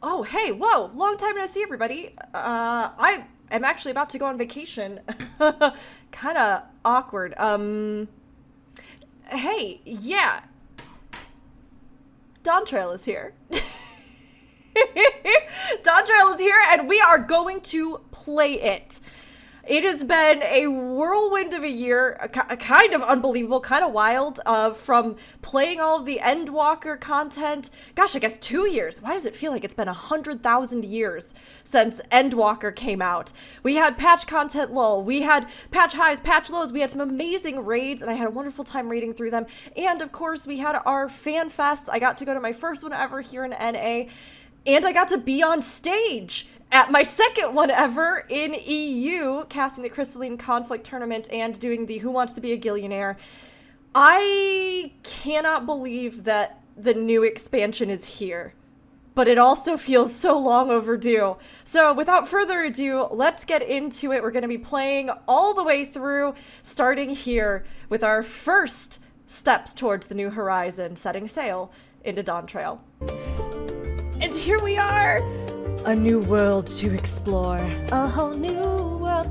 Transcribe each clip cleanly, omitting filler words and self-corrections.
Oh, hey, whoa, long time no see, everybody. I am actually about to go on vacation. Kinda awkward. Hey, yeah. Dawntrail is here. Dawntrail is here, and we are going to play it. It has been a whirlwind of a year, kind of unbelievable, kind of wild, from playing all of the Endwalker content. Gosh, I guess 2 years. Why does it feel like it's been 100,000 years since Endwalker came out? We had patch content lull, we had patch highs, patch lows, we had some amazing raids, and I had a wonderful time reading through them. And of course, we had our fan fests. I got to go to my first one ever here in NA, and I got to be on stage at my second one ever in EU, casting the Crystalline Conflict Tournament and doing the Who Wants to Be a Gillionaire. I cannot believe that the new expansion is here, but it also feels so long overdue. So without further ado, let's get into it. We're going to be playing all the way through, starting here with our first steps towards the new horizon, setting sail into Dawntrail. And here we are! A new world to explore. A whole new world.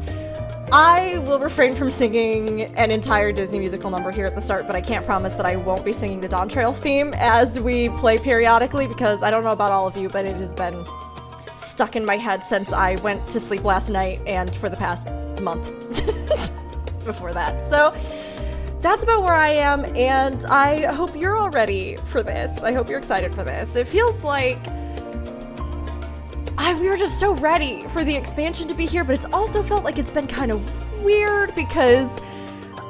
I will refrain from singing an entire Disney musical number here at the start, but I can't promise that I won't be singing the Dawntrail theme as we play periodically, because I don't know about all of you, but it has been stuck in my head since I went to sleep last night and for the past month before that. So that's about where I am, and I hope you're all ready for this. I hope you're excited for this. It feels like we were just so ready for the expansion to be here, but it's also felt like it's been kind of weird because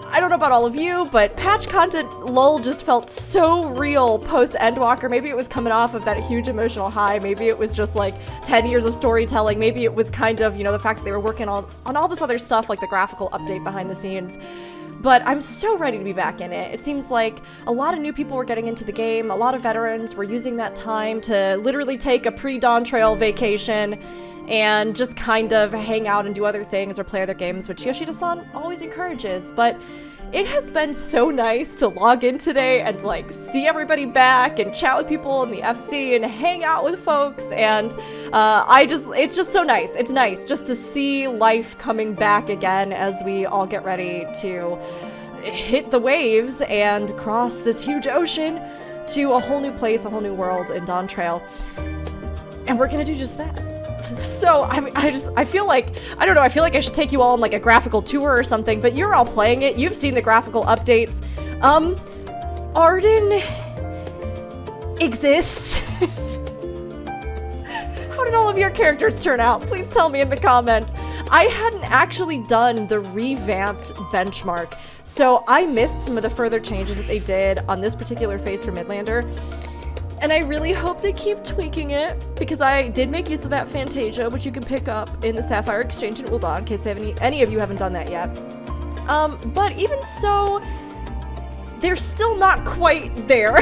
I don't know about all of you, but patch content lull just felt so real post Endwalker. Maybe it was coming off of that huge emotional high. Maybe it was just like 10 years of storytelling. Maybe it was kind of, you know, the fact that they were working on all this other stuff, like the graphical update behind the scenes. But I'm so ready to be back in it. It seems like a lot of new people were getting into the game. A lot of veterans were using that time to literally take a pre-Dawntrail vacation and just kind of hang out and do other things or play other games, which Yoshida-san always encourages. But it has been so nice to log in today and like see everybody back and chat with people in the FC and hang out with folks, and it's just so nice. It's nice just to see life coming back again as we all get ready to hit the waves and cross this huge ocean to a whole new place, a whole new world in Dawntrail. And we're gonna do just that. So I feel like, I don't know, I feel like I should take you all on like a graphical tour or something, but you're all playing it. You've seen the graphical updates. Arden exists. How did all of your characters turn out? Please tell me in the comments. I hadn't actually done the revamped benchmark, so I missed some of the further changes that they did on this particular phase for Midlander. And I really hope they keep tweaking it, because I did make use of that Fantasia, which you can pick up in the Sapphire Exchange in Ul'dah, in case any of you haven't done that yet. But even so, they're still not quite there.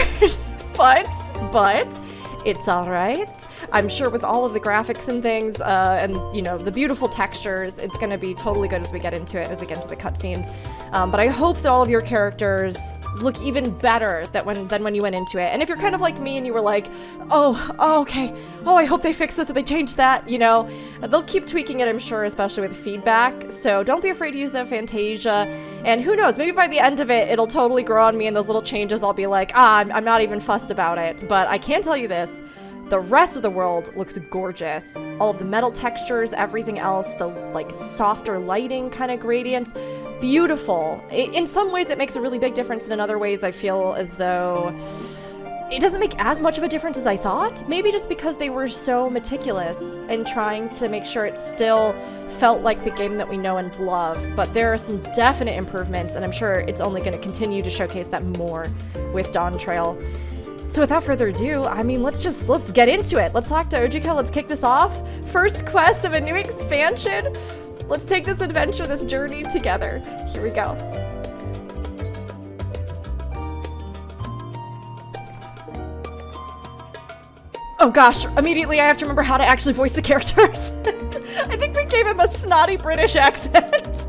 but it's alright. I'm sure with all of the graphics and things, and you know, the beautiful textures, it's gonna be totally good as we get into it, as we get into the cutscenes. But I hope that all of your characters look even better than when you went into it. And if you're kind of like me and you were like, oh, okay, I hope they fix this or they change that, you know, they'll keep tweaking it, I'm sure, especially with feedback. So don't be afraid to use that Fantasia. And who knows, maybe by the end of it, it'll totally grow on me, and those little changes, I'll be like, I'm not even fussed about it. But I can tell you this, the rest of the world looks gorgeous. All of the metal textures, everything else, the like softer lighting kind of gradients, beautiful. In some ways it makes a really big difference, and in other ways I feel as though it doesn't make as much of a difference as I thought. Maybe just because they were so meticulous in trying to make sure it still felt like the game that we know and love. But there are some definite improvements, and I'm sure it's only going to continue to showcase that more with Dawntrail. So without further ado, I mean, let's get into it. Let's talk to Ojika, let's kick this off. First quest of a new expansion. Let's take this adventure, this journey together. Here we go. Oh gosh, immediately I have to remember how to actually voice the characters. I think we gave him a snotty British accent.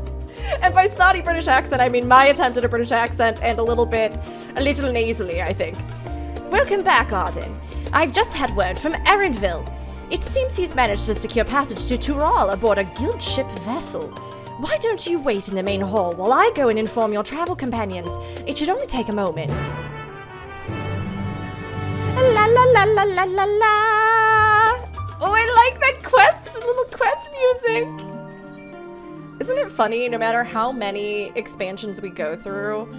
And by snotty British accent, I mean my attempt at a British accent and a little nasally, I think. Welcome back, Arden. I've just had word from Erenville. It seems he's managed to secure passage to Tural aboard a guild ship vessel. Why don't you wait in the main hall while I go and inform your travel companions? It should only take a moment. La la la la la la la. Oh, I like that little quest music. Isn't it funny, no matter how many expansions we go through,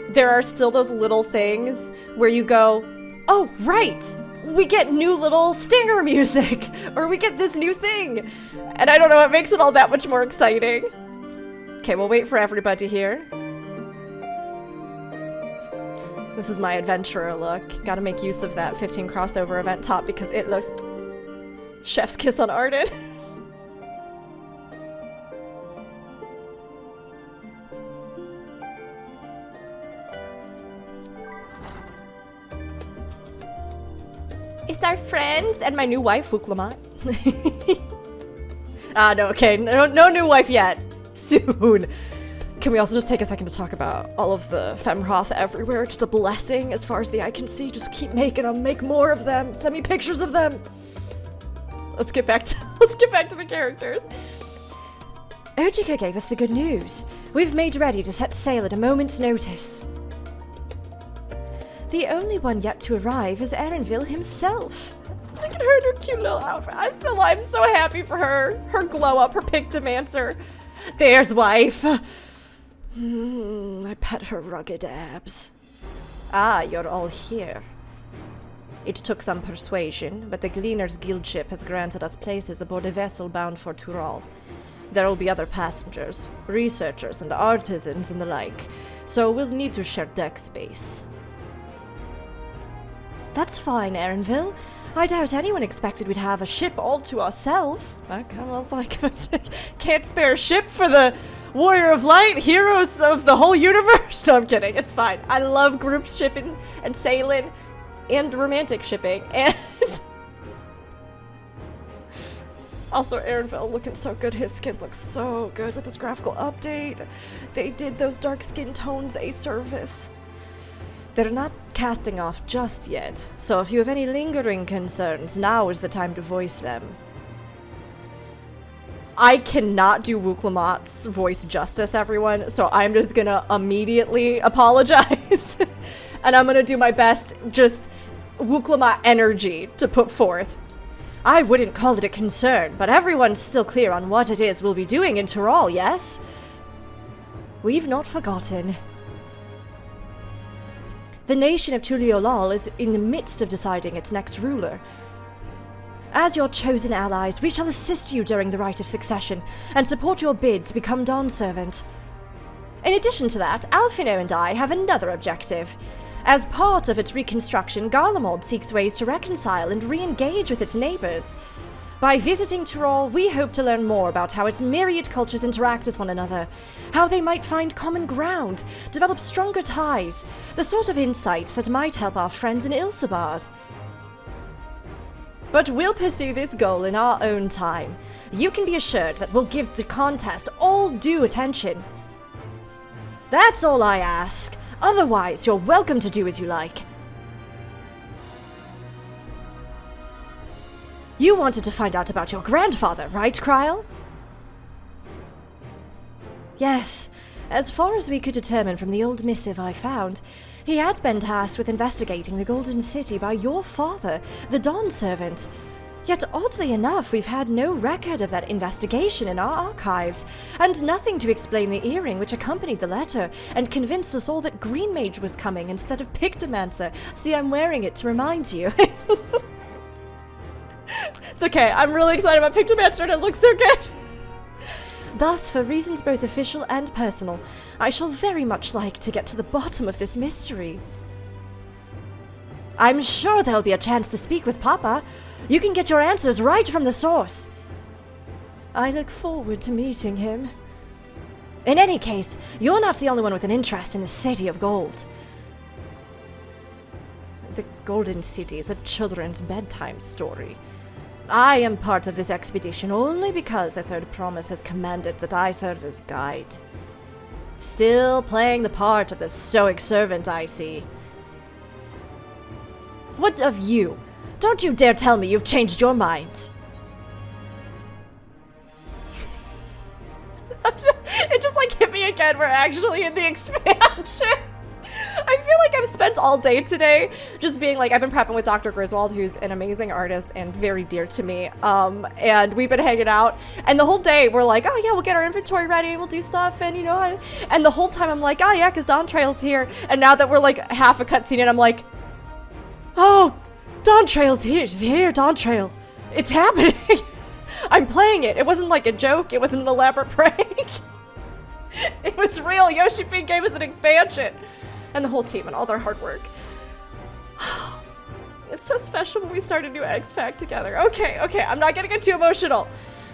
there are still those little things where you go, oh, right, we get new little stinger music, or we get this new thing. And I don't know, it makes it all that much more exciting. Okay, we'll wait for everybody here. This is my adventurer look. Gotta make use of that 15 crossover event top because it looks... Chef's kiss on Arden. It's our friends and my new wife, Lamat. No, okay, no new wife yet. Soon. Can we also just take a second to talk about all of the Femroth everywhere? Just a blessing as far as the eye can see. Just keep making them, make more of them. Send me pictures of them. Let's get back to the characters. Ojika gave us the good news. We've made ready to set sail at a moment's notice. The only one yet to arrive is Erenville himself. Look at her in her cute little outfit. I'm so happy for her. Her glow up, her pictomancer. There's wife. I pet her rugged abs. Ah, you're all here. It took some persuasion, but the Gleaner's Guild ship has granted us places aboard a vessel bound for Tural. There will be other passengers, researchers and artisans and the like, so we'll need to share deck space. That's fine, Erenville. I doubt anyone expected we'd have a ship all to ourselves. I was like, can't spare a ship for the Warrior of Light, heroes of the whole universe. No, I'm kidding. It's fine. I love group shipping and sailing and romantic shipping. And also, Erenville looking so good. His skin looks so good with this graphical update. They did those dark skin tones a service. They're not casting off just yet, so if you have any lingering concerns, now is the time to voice them. I cannot do Lamat's voice justice, everyone, so I'm just gonna immediately apologize. And I'm gonna do my best, just Lamat energy to put forth. I wouldn't call it a concern, but everyone's still clear on what it is we'll be doing in Tural, yes? We've not forgotten. The nation of Tuliyollal is in the midst of deciding its next ruler. As your chosen allies, we shall assist you during the rite of succession and support your bid to become Dawn Servant. In addition to that, Alfino and I have another objective. As part of its reconstruction, Garlemald seeks ways to reconcile and re-engage with its neighbors. By visiting Tural, we hope to learn more about how its myriad cultures interact with one another, how they might find common ground, develop stronger ties, the sort of insights that might help our friends in Ilsabard. But we'll pursue this goal in our own time. You can be assured that we'll give the contest all due attention. That's all I ask. Otherwise, you're welcome to do as you like. You wanted to find out about your grandfather, right, Kryl? Yes. As far as we could determine from the old missive I found, he had been tasked with investigating the Golden City by your father, the Dawn Servant. Yet oddly enough, we've had no record of that investigation in our archives, and nothing to explain the earring which accompanied the letter and convinced us all that Green Mage was coming instead of Pictomancer. See, I'm wearing it to remind you. It's okay, I'm really excited about Pictomancer and it looks so good! Thus, for reasons both official and personal, I shall very much like to get to the bottom of this mystery. I'm sure there'll be a chance to speak with Papa. You can get your answers right from the source. I look forward to meeting him. In any case, you're not the only one with an interest in the City of Gold. The Golden City is a children's bedtime story. I am part of this expedition only because the Third Promise has commanded that I serve as guide. Still playing the part of the stoic servant, I see. What of you? Don't you dare tell me you've changed your mind. It just like hit me again. We're actually in the expansion. I feel like I've spent all day today just being like, I've been prepping with Dr. Griswold, who's an amazing artist and very dear to me. And we've been hanging out, and the whole day we're like, oh yeah, we'll get our inventory ready and we'll do stuff, and you know, and the whole time I'm like, oh yeah, because Dawntrail's here. And now that we're like half a cutscene in, I'm like, oh, Dawntrail's here. She's here, Dawntrail. It's happening. I'm playing it. It wasn't like a joke. It wasn't an elaborate prank. It was real. Yoshi P gave us an expansion. And the whole team and all their hard work. It's so special when we start a new X Pack together. Okay, I'm not gonna get too emotional.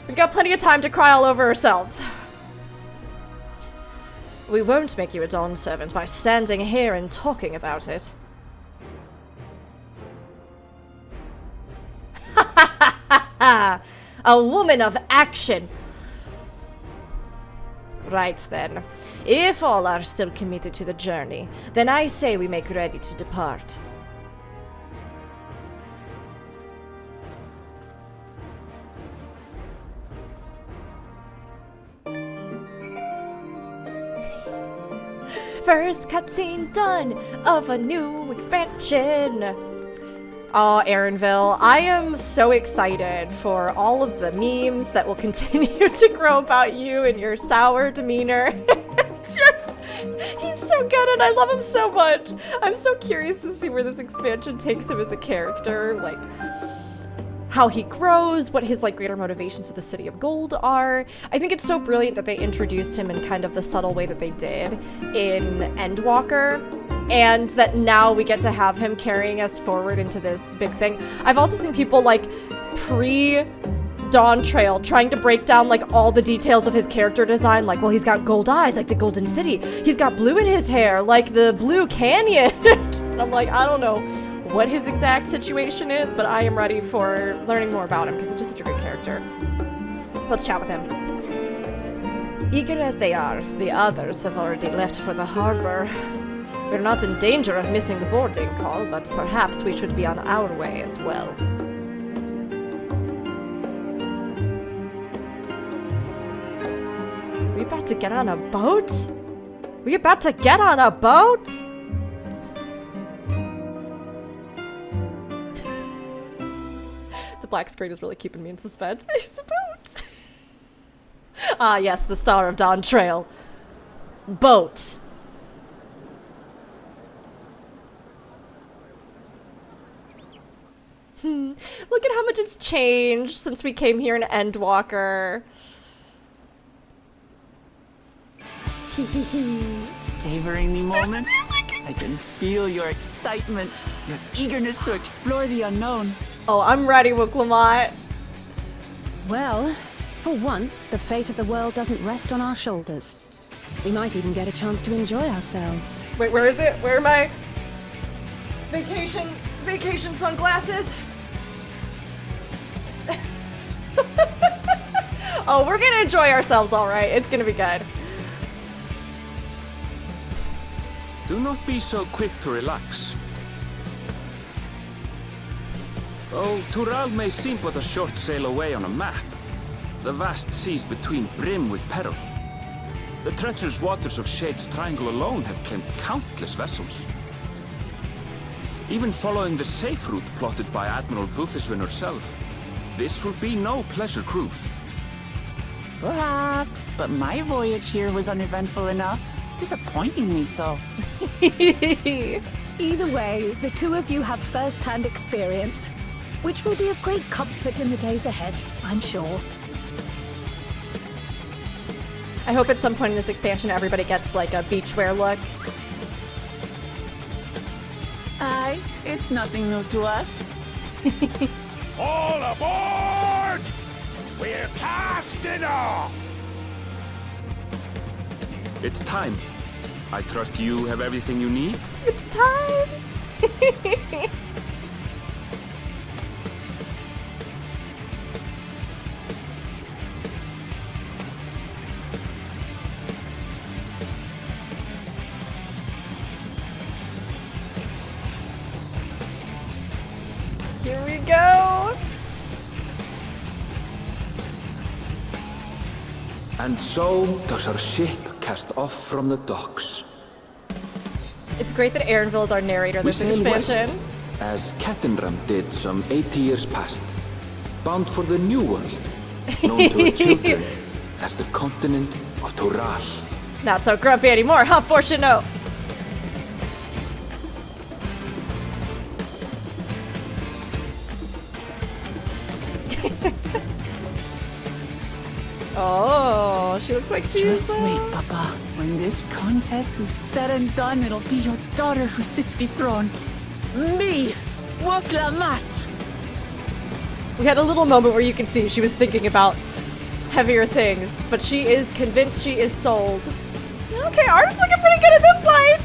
We've got plenty of time to cry all over ourselves. We won't make you a Dawn servant by standing here and talking about it. A woman of action. Right then. If all are still committed to the journey, then I say we make ready to depart. First cutscene done of a new expansion. Oh, Aaronville, I am so excited for all of the memes that will continue to grow about you and your sour demeanor. He's so good and I love him so much. I'm so curious to see where this expansion takes him as a character, like how he grows, what his like greater motivations with the City of Gold are. I think it's so brilliant that they introduced him in kind of the subtle way that they did in Endwalker, and that now we get to have him carrying us forward into this big thing. I've also seen people like pre-Dawntrail trying to break down like all the details of his character design, like, well, he's got gold eyes like the Golden City, he's got blue in his hair like the Blue Canyon. And I'm like, I don't know what his exact situation is, but I am ready for learning more about him because he's just such a good character. Let's chat with him. Eager as they are, the others have already left for the harbor. We're not in danger of missing the boarding call, but perhaps we should be on our way as well. We about to get on a boat? We about to get on a boat? The black screen is really keeping me in suspense. It's a boat. Ah, yes, the star of Dawntrail. Boat. Look at how much it's changed since we came here in Endwalker. Savoring the moment. I can feel your excitement, your eagerness to explore the unknown. Oh, I'm ready, Lamat. Well, for once, the fate of the world doesn't rest on our shoulders. We might even get a chance to enjoy ourselves. Wait, where is it? Where are my vacation sunglasses? Oh, we're gonna enjoy ourselves, all right. It's gonna be good. Do not be so quick to relax. Though Tural may seem but a short sail away on a map, the vast seas between brim with peril. The treacherous waters of Shade's Triangle alone have claimed countless vessels. Even following the safe route plotted by Admiral Bootheswin herself, this will be no pleasure cruise. Perhaps, but my voyage here was uneventful enough. Disappointing me so. Either way, the two of you have first-hand experience, which will be of great comfort in the days ahead, I'm sure. I hope at some point in this expansion everybody gets like a beachwear look. Aye, it's nothing new to us. All aboard! We're casting off! It's time. I trust you have everything you need? It's time! Here we And so does our ship cast off from the docks. It's great that Aaronville is our narrator We this sail expansion. west, as Cattenram did some 80 years past, bound for the New World, known to our children as the continent of Tural. Not so grumpy anymore, huh, Fortuno? Oh, she looks like she's... Just wait, Papa. When this contest is said and done, it'll be your daughter who sits the throne. Me, Lamat. We had a little moment where you can see she was thinking about heavier things, but she is convinced she is sold. Okay, Arden's looking pretty good at this fight.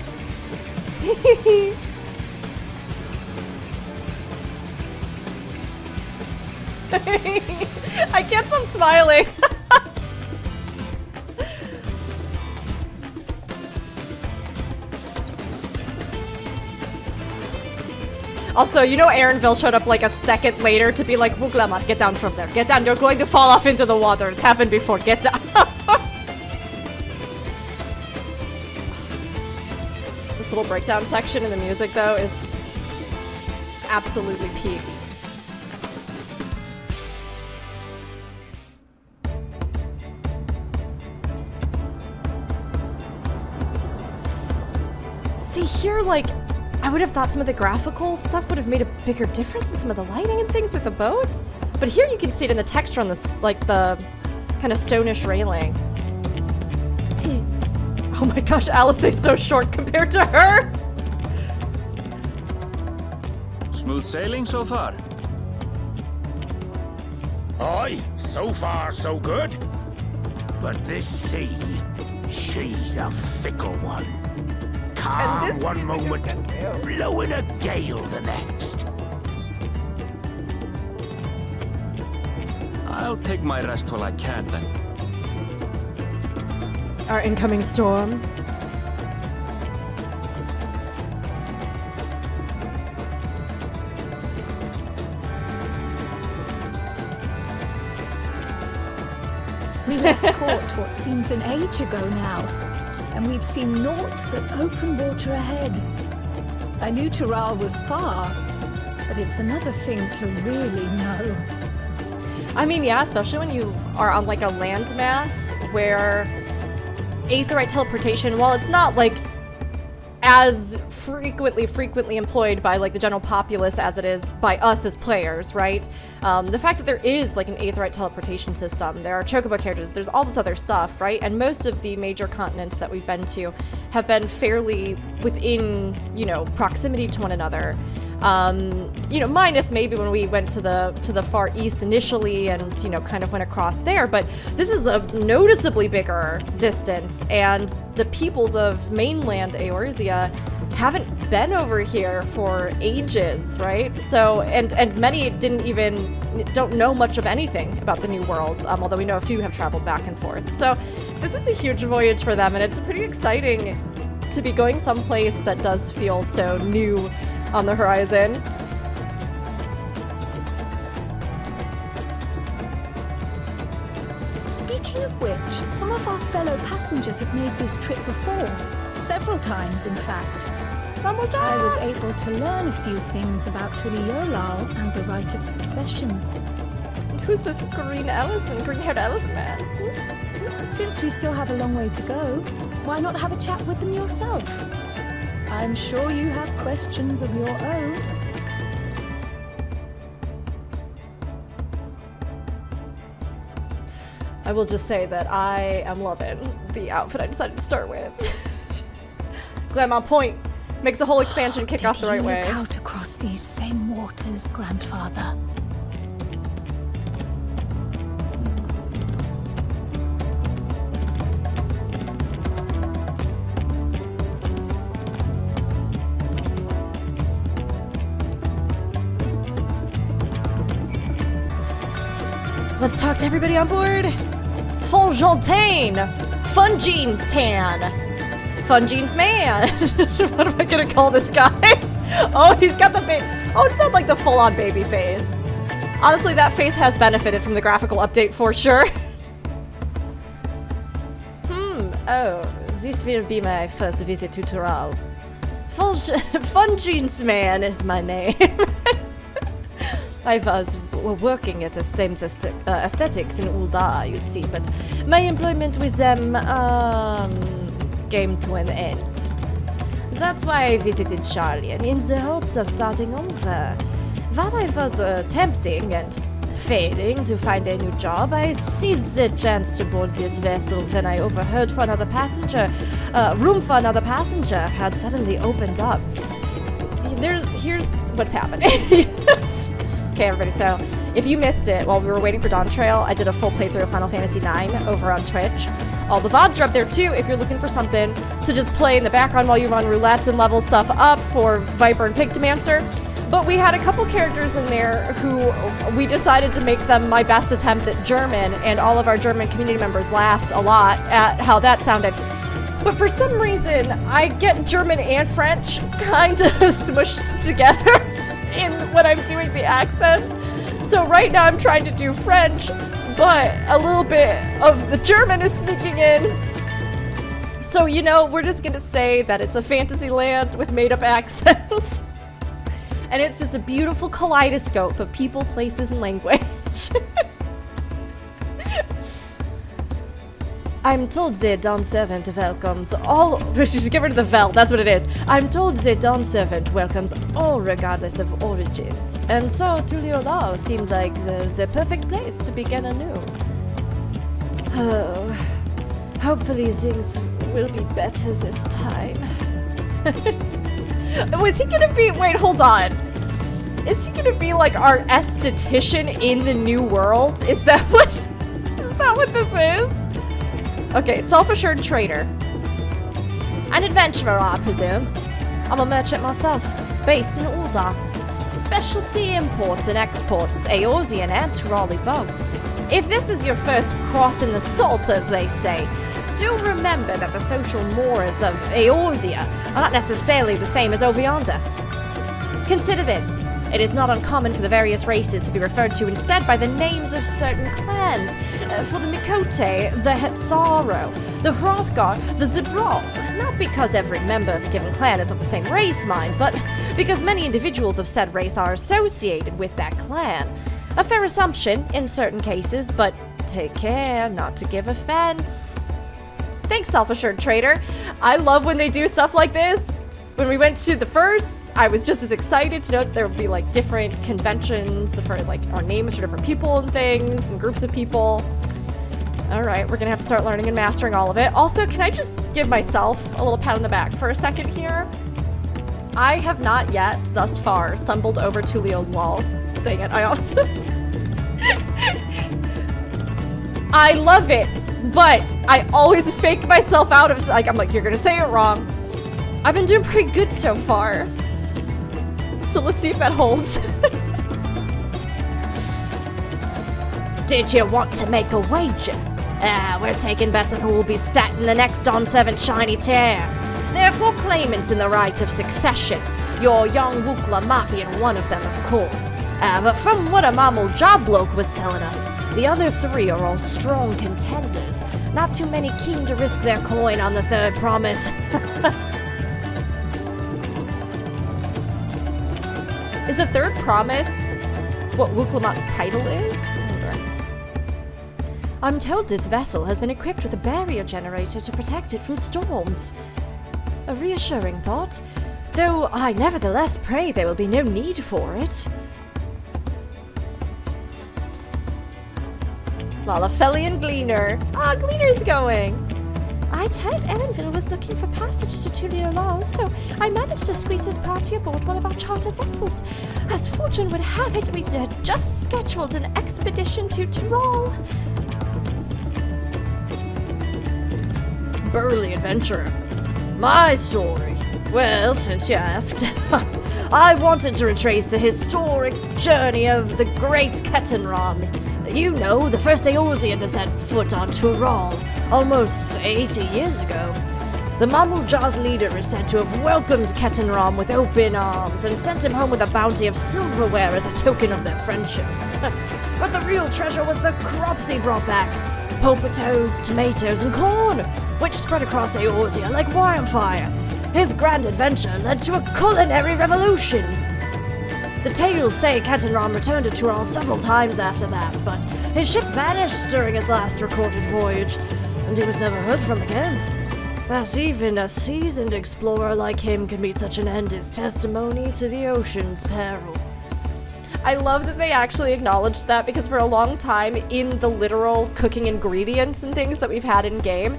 I can't stop smiling. Also, you know Aaronville showed up like a second later to be like, Lamat, get down from there. Get down. You're going to fall off into the water. It's happened before. Get down. This little breakdown section in the music, though, is absolutely peak. See, here, like, I would have thought some of the graphical stuff would have made a bigger difference in some of the lighting and things with the boat. But here you can see it in the texture on this, like the kind of stonish railing. Oh my gosh, Alice is so short compared to her. Smooth sailing so far? Aye, so far so good. But this sea, she's a fickle one. Calm this one music is moment, good too. blowing a gale the next. I'll take my rest while I can then. Our incoming storm. We left port what seems an age ago now, and we've seen naught but open water ahead. I knew Tural was far, but it's another thing to really know. I mean, yeah, especially when you are on like a landmass where aetheryte teleportation, while it's not like as frequently employed by like the general populace as it is by us as players, right? The fact that there is like an aetheryte teleportation system, there are chocobo carriages, there's all this other stuff, right? And most of the major continents that we've been to have been fairly within, you know, proximity to one another. You know, minus maybe when we went to the far east initially and, you know, kind of went across there, but this is a noticeably bigger distance, and the peoples of mainland Eorzea haven't been over here for ages, right? So, and many don't know much of anything about the New World, although we know a few have traveled back and forth. So this is a huge voyage for them, and it's pretty exciting to be going someplace that does feel so new on the horizon. Speaking of which, some of our fellow passengers have made this trip before. Several times, in fact. I was able to learn a few things about Tuliyollal and the right of succession. Who's this green-haired Ellison man? Since we still have a long way to go, why not have a chat with them yourself? I'm sure you have questions of your own. I will just say that I am loving the outfit I decided to start with. Glam on point. Makes the whole expansion kick off the right way. Did you look out across these same waters, Grandfather? Let's talk to everybody on board. Fonjontaine. Fun Jeans Tan. Fun Jeans Man. What am I gonna call this guy? Oh, he's got the oh, it's not like the full-on baby face. Honestly, that face has benefited from the graphical update for sure. Oh, this will be my first visit to Tural. Fungins Man is my name. I was working at the same aesthetics in Ulda, you see, but my employment with them came to an end. That's why I visited Charlie, and in the hopes of starting over. While I was attempting and failing to find a new job, I seized the chance to board this vessel when I overheard room for another passenger had suddenly opened up. Here's what's happening. Okay, everybody, so if you missed it while we were waiting for Dawntrail, I did a full playthrough of Final Fantasy IX over on Twitch. All the VODs are up there too if you're looking for something to just play in the background while you run roulettes and level stuff up for Viper and Pigtomancer. But we had a couple characters in there who we decided to make them my best attempt at German, and all of our German community members laughed a lot at how that sounded. But for some reason, I get German and French kind of smushed together when I'm doing the accents. So right now I'm trying to do French, but a little bit of the German is sneaking in. So, you know, we're just gonna say that it's a fantasy land with made-up accents. And it's just a beautiful kaleidoscope of people, places, and language. I'm told the Dawn Servant welcomes all... Just get rid of the vel, that's what it is. I'm told the Dawn Servant welcomes all regardless of origins. And so Tuliyollal seemed like the perfect place to begin anew. Oh, hopefully things will be better this time. Was he gonna be... Wait, hold on. Is he gonna be like our esthetician in the new world? Is that what this is? Okay, self-assured trader. An adventurer, I presume. I'm a merchant myself, based in Ulda. Specialty imports and exports, Eorzean and Turali both. If this is your first cross in the salt, as they say, do remember that the social mores of Eorzea are not necessarily the same as over yonder. Consider this. It is not uncommon for the various races to be referred to instead by the names of certain clans. For the Mikote, the Hetzaro, the Hrothgar, the Zibral. Not because every member of a given clan is of the same race, mind, but because many individuals of said race are associated with that clan. A fair assumption in certain cases, but take care not to give offense. Thanks, self-assured trader. I love when they do stuff like this. When we went to the first, I was just as excited to know that there would be like different conventions for like our names for different people and things and groups of people. All right, we're gonna have to start learning and mastering all of it. Also, can I just give myself a little pat on the back for a second here? I have not yet, thus far, stumbled over Tuliyollal. Dang it, I ought to. I love it, but I always fake myself out of, like, I'm like, you're gonna say it wrong. I've been doing pretty good so far. So let's see if that holds. Did you want to make a wager? We're taking bets on who will be sat in the next Dawn Servant shiny chair. There are 4 claimants in the right of succession. Your young Lamat being one of them, of course. But from what a Mammal job bloke was telling us, the other 3 are all strong contenders. Not too many keen to risk their coin on the third promise. Is the third promise what Lamat's title is? I'm told this vessel has been equipped with a barrier generator to protect it from storms. A reassuring thought, though I nevertheless pray there will be no need for it. Lalafelian Gleaner. Ah, Gleaner's going. I'd heard Erenville was looking for passage to Tuliyollal, so I managed to squeeze his party aboard one of our chartered vessels. As fortune would have it, we'd just scheduled an expedition to Tural. Burly adventurer. My story. Well, since you asked, I wanted to retrace the historic journey of the great Ketenram. You know, the first Eorzean to set foot on Tural, almost 80 years ago. The Mamulja's leader is said to have welcomed Ketenram with open arms and sent him home with a bounty of silverware as a token of their friendship. But the real treasure was the crops he brought back. potatoes, tomatoes, and corn, which spread across Eorzea like wildfire. His grand adventure led to a culinary revolution. The tales say Captain Rom returned to Tural several times after that, but his ship vanished during his last recorded voyage, and he was never heard from again. That even a seasoned explorer like him can meet such an end is testimony to the ocean's peril. I love that they actually acknowledged that, because for a long time in the literal cooking ingredients and things that we've had in game,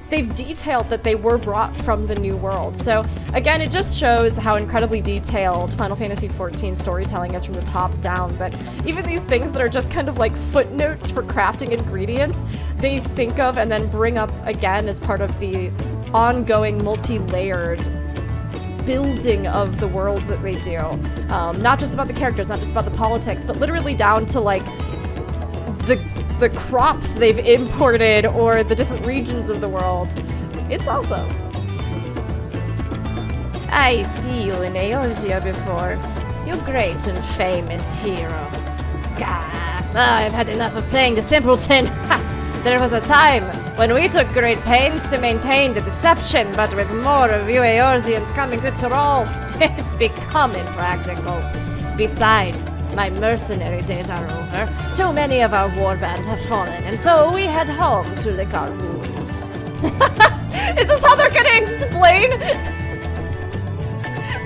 they've detailed that they were brought from the New World. So again, it just shows how incredibly detailed Final Fantasy XIV storytelling is from the top down. But even these things that are just kind of like footnotes for crafting ingredients, they think of and then bring up again as part of the ongoing multi-layered building of the world that they do. Not just about the characters, not just about the politics, but literally down to like the crops they've imported or the different regions of the world. It's awesome. I see you in Eorzea before. You great and famous hero. Gah, I've had enough of playing the simpleton. Ha! There was a time when we took great pains to maintain the deception, but with more of you Eorzeans coming to Tural, it's become impractical. Besides, my mercenary days are over. Too many of our warband have fallen, and so we head home to lick our wounds. Is this how they're gonna explain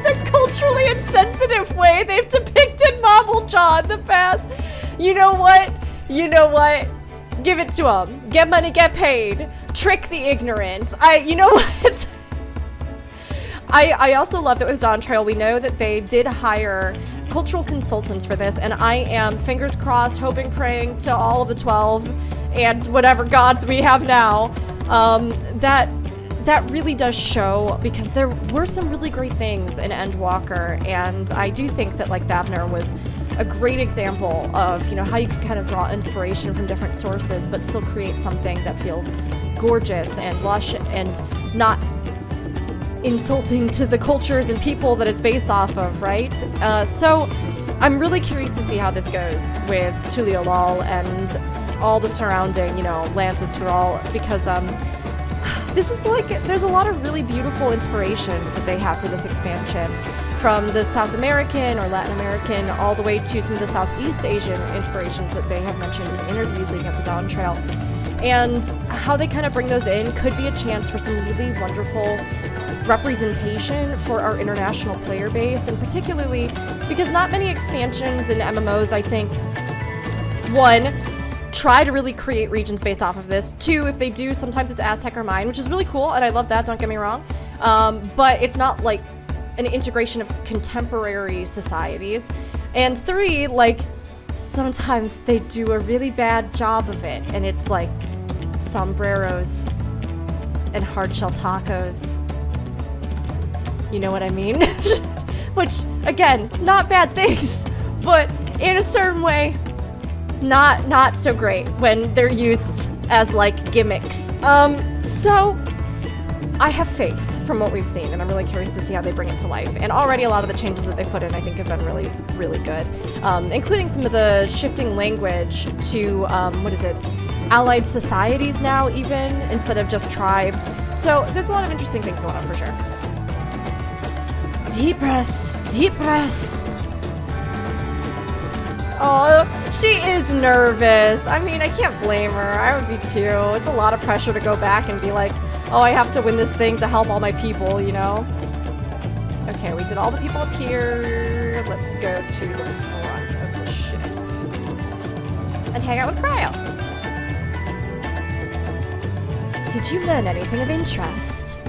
the culturally insensitive way they've depicted Mobblejaw in the past? You know what? You know what? Give it to them. Get money, get paid. Trick the ignorant. You know what? I also love that with Dawntrail, we know that they did hire cultural consultants for this, and I am fingers crossed, hoping, praying to all of the 12 and whatever gods we have now, that really does show, because there were some really great things in Endwalker, and I do think that like Thavner was a great example of, you know, how you can kind of draw inspiration from different sources but still create something that feels gorgeous and lush and not insulting to the cultures and people that it's based off of, right? So I'm really curious to see how this goes with Tuliyollal and all the surrounding, you know, lands of Tural, because this is like, there's a lot of really beautiful inspirations that they have for this expansion, from the South American or Latin American all the way to some of the Southeast Asian inspirations that they have mentioned in interviews leading up to Dawntrail. And how they kind of bring those in could be a chance for some really wonderful representation for our international player base, and particularly because not many expansions in MMOs, I think, one, try to really create regions based off of this. Two, if they do, sometimes it's Aztec or Mayan, which is really cool, and I love that, don't get me wrong. But it's not like an integration of contemporary societies. And three, like, sometimes they do a really bad job of it, and it's like sombreros and hard-shell tacos. You know what I mean? Which, again, not bad things, but in a certain way, not so great when they're used as like gimmicks. So I have faith from what we've seen, and I'm really curious to see how they bring it to life. And already a lot of the changes that they put in, I think, have been really, really good, including some of the shifting language to allied societies now, even instead of just tribes. So there's a lot of interesting things going on for sure. Deep breaths, deep breaths. Oh, she is nervous. I mean, I can't blame her. I would be too. It's a lot of pressure to go back and be like, oh, I have to win this thing to help all my people, you know? Okay, we did all the people up here. Let's go to the front of the ship and hang out with Cryo. Did you learn anything of interest?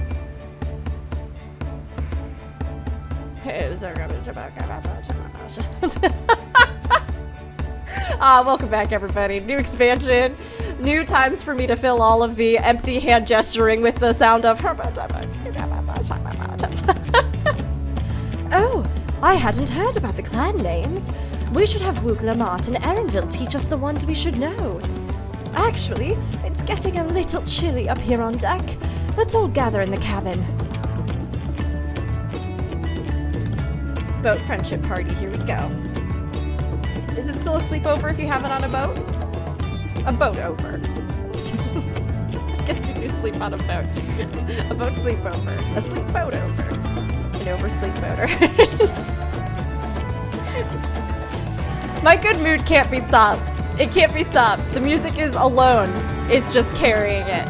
Welcome back, everybody. New expansion, new times for me to fill all of the empty hand gesturing with the sound of Oh, I hadn't heard about the clan names. We should have Lamat and Erenville teach us the ones we should know. Actually, it's getting a little chilly up here on deck. Let's all gather in the cabin. Boat friendship party, here we go. Is it still a sleepover if you have it on a boat? A boat over. I guess you do sleep on a boat. A boat sleepover. A sleep boat over. An oversleep boater. My good mood can't be stopped. It can't be stopped. The music is alone. It's just carrying it.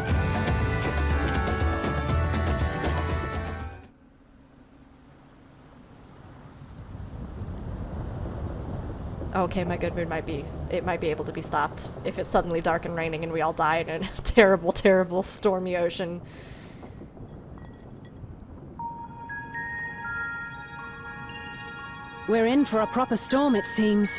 Okay, my good mood might be able to be stopped if it's suddenly dark and raining and we all die in a terrible, terrible stormy ocean. We're in for a proper storm, it seems.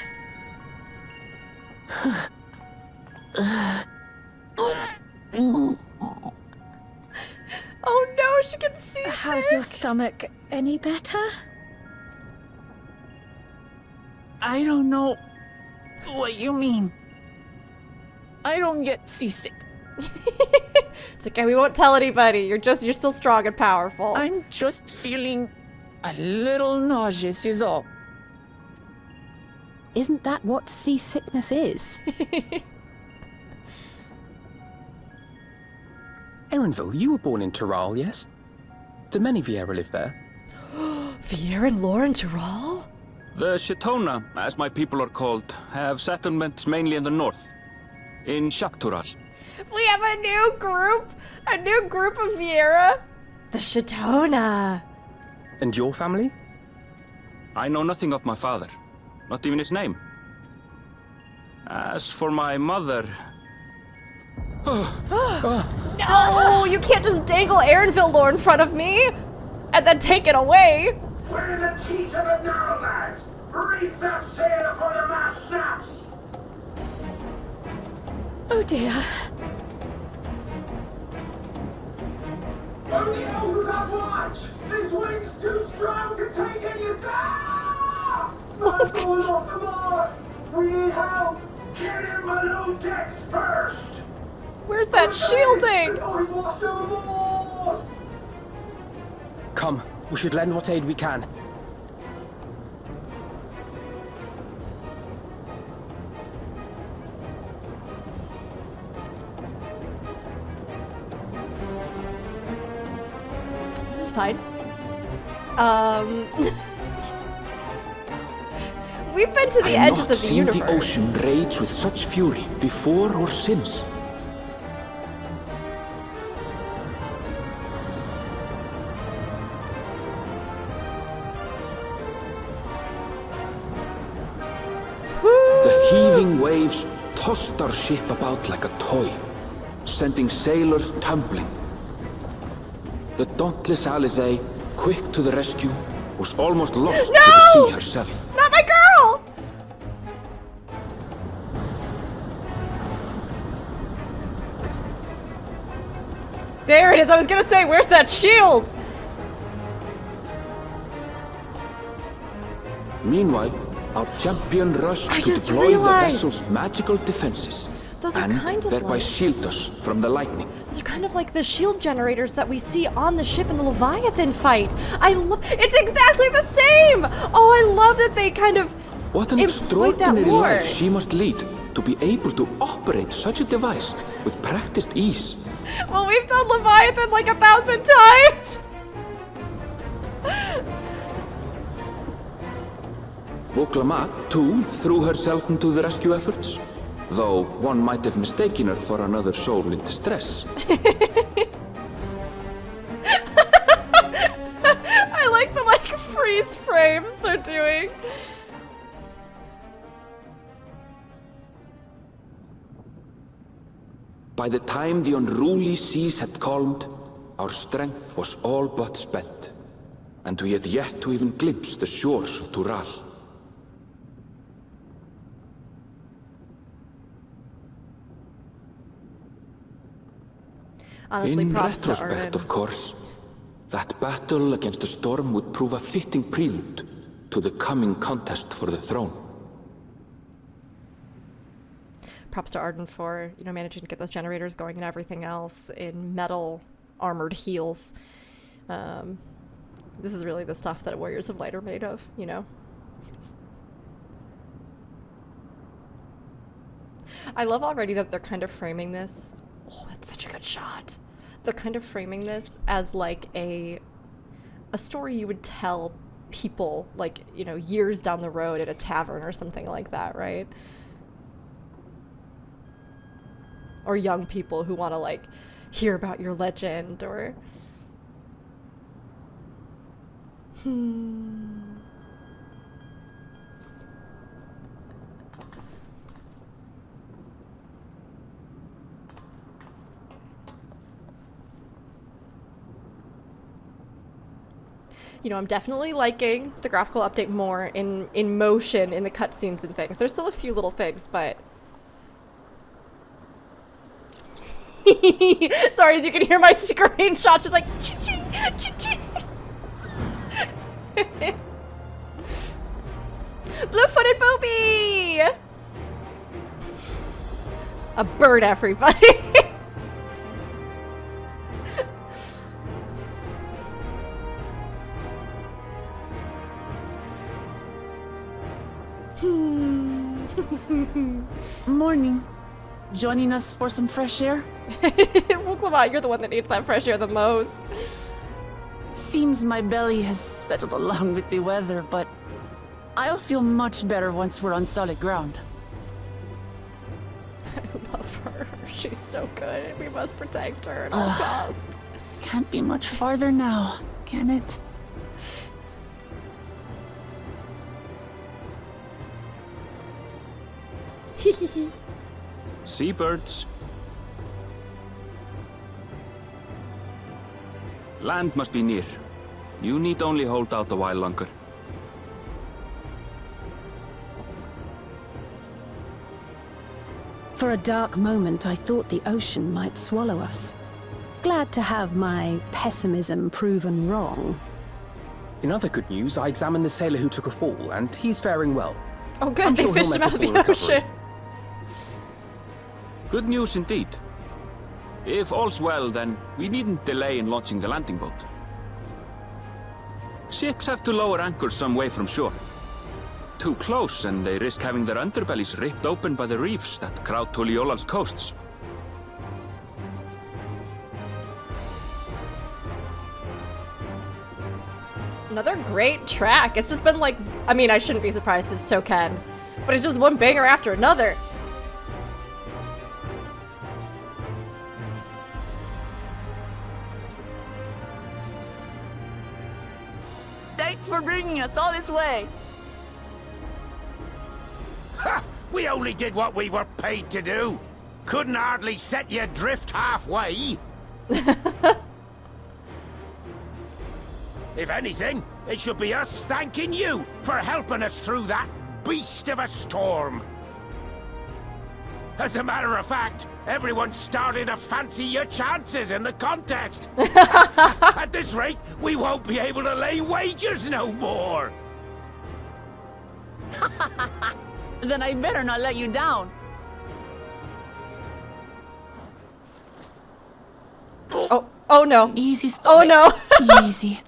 Oh no, she can see. How's your stomach? Any better? I don't know what you mean. I don't get seasick. It's okay, we won't tell anybody. You're still strong and powerful. I'm just feeling a little nauseous is all. Isn't that what seasickness is? Erenville, you were born in Tural, yes? Do many Vieira live there? Vieira and Lauren Tural? The Shitona, as my people are called, have settlements mainly in the north, in Tural. We have a new group of Vieira. The Shitona. And your family? I know nothing of my father, not even his name. As for my mother... No, you can't just dangle Erenville lore in front of me and then take it away. We're in the teeth of the narrow, lads! Reef that sail before the mast snaps! Oh dear. Only over that watch! This wind's too strong to take in yourself! I'm going off the mast! We need help! Get in below decks first! Where's that shielding? Before he's washed overboard! Come, we should lend what aid we can. This is fine. We've been to the edges of the universe. the ocean rage with such fury before or since. The heaving waves tossed our ship about like a toy, sending sailors tumbling. The dauntless Alizé, quick to the rescue, was almost lost to the sea herself. Not my girl! There it is. I was gonna say, where's that shield? Meanwhile, our champion rushed I to just deploy realized. the vessel's magical defenses, Those are and kind of thereby like- shield us from the lightning. These are kind of like the shield generators that we see on the ship in the Leviathan fight. I love. It's exactly the same. Oh, I love that they kind of. What an employed that extraordinary lore. life she must lead to be able to operate such a device with practiced ease. Well, we've done Leviathan like 1,000 times. Lamat, too, threw herself into the rescue efforts, though one might have mistaken her for another soul in distress. I like the freeze frames they're doing. By the time the unruly seas had calmed, our strength was all but spent, and we had yet to even glimpse the shores of Tural. Honestly, In props to retrospect, Arden. of course, that battle against the storm would prove a fitting prelude to the coming contest for the throne. Props to Arden for, managing to get those generators going and everything else in metal armored heels. This is really the stuff that Warriors of Light are made of, I love already that they're kind of framing this Oh, that's such a good shot. They're kind of framing this as like a story you would tell people, like, you know, years down the road at a tavern or something like that, right? Or young people who want to, like, hear about your legend, or... You know, I'm definitely liking the graphical update more in motion, in the cutscenes and things. There's still a few little things, but... Sorry, as you can hear my screenshot, she's like, ching, ching. Blue-footed booby! A bird, everybody. Morning. Joining us for some fresh air? Well, Lamat, you're the one that needs that fresh air the most. Seems my belly has settled along with the weather, but I'll feel much better once we're on solid ground. I love her. She's so good, and we must protect her at all costs. Can't be much farther now, can it? Seabirds. Land must be near. You need only hold out a while longer. For a dark moment, I thought the ocean might swallow us. Glad to have my pessimism proven wrong. In other good news, I examined the sailor who took a fall, and he's faring well. Oh good, I'm they sure he'll fished him make out a of the full recovery. ocean. Good news indeed. If all's well, then we needn't delay in launching the landing boat. Ships have to lower anchor some way from shore. Too close, and they risk having their underbellies ripped open by the reefs that crowd Tuliyollal's coasts. Another great track. It's just been like, I mean, I shouldn't be surprised, it's so Ken, but it's just one banger after another. Thanks for bringing us all this way. Ha! We only did what we were paid to do. Couldn't hardly set you adrift halfway. If anything, it should be us thanking you for helping us through that beast of a storm. As a matter of fact, everyone's starting to fancy your chances in the contest. At this rate, we won't be able to lay wagers no more. Then I better not let you down. Oh no. Easy Oh stomach. no. Easy.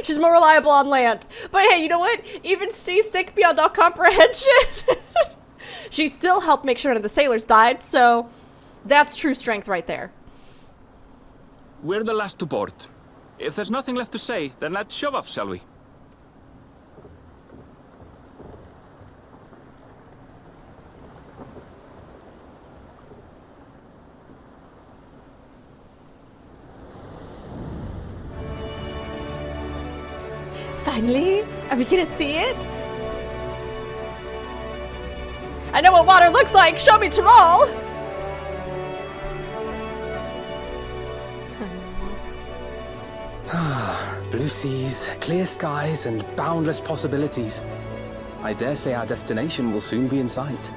She's more reliable on land. But hey, you know what? Even seasick beyond all comprehension. She still helped make sure none of the sailors died, so that's true strength right there. We're the last to board. If there's nothing left to say, then let's shove off, shall we? Finally? Are we gonna see it? I know what water looks like! Show me Tural! Blue seas, clear skies, and boundless possibilities. I dare say our destination will soon be in sight.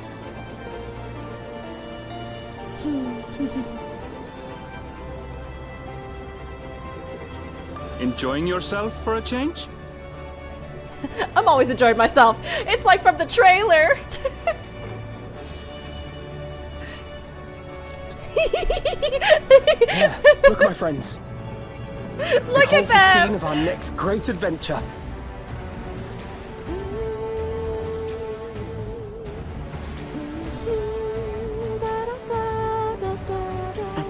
Enjoying yourself for a change? I'm always enjoying myself. It's like from the trailer. Yeah, look, my friends. Look Behold at the scene them. of our next great adventure.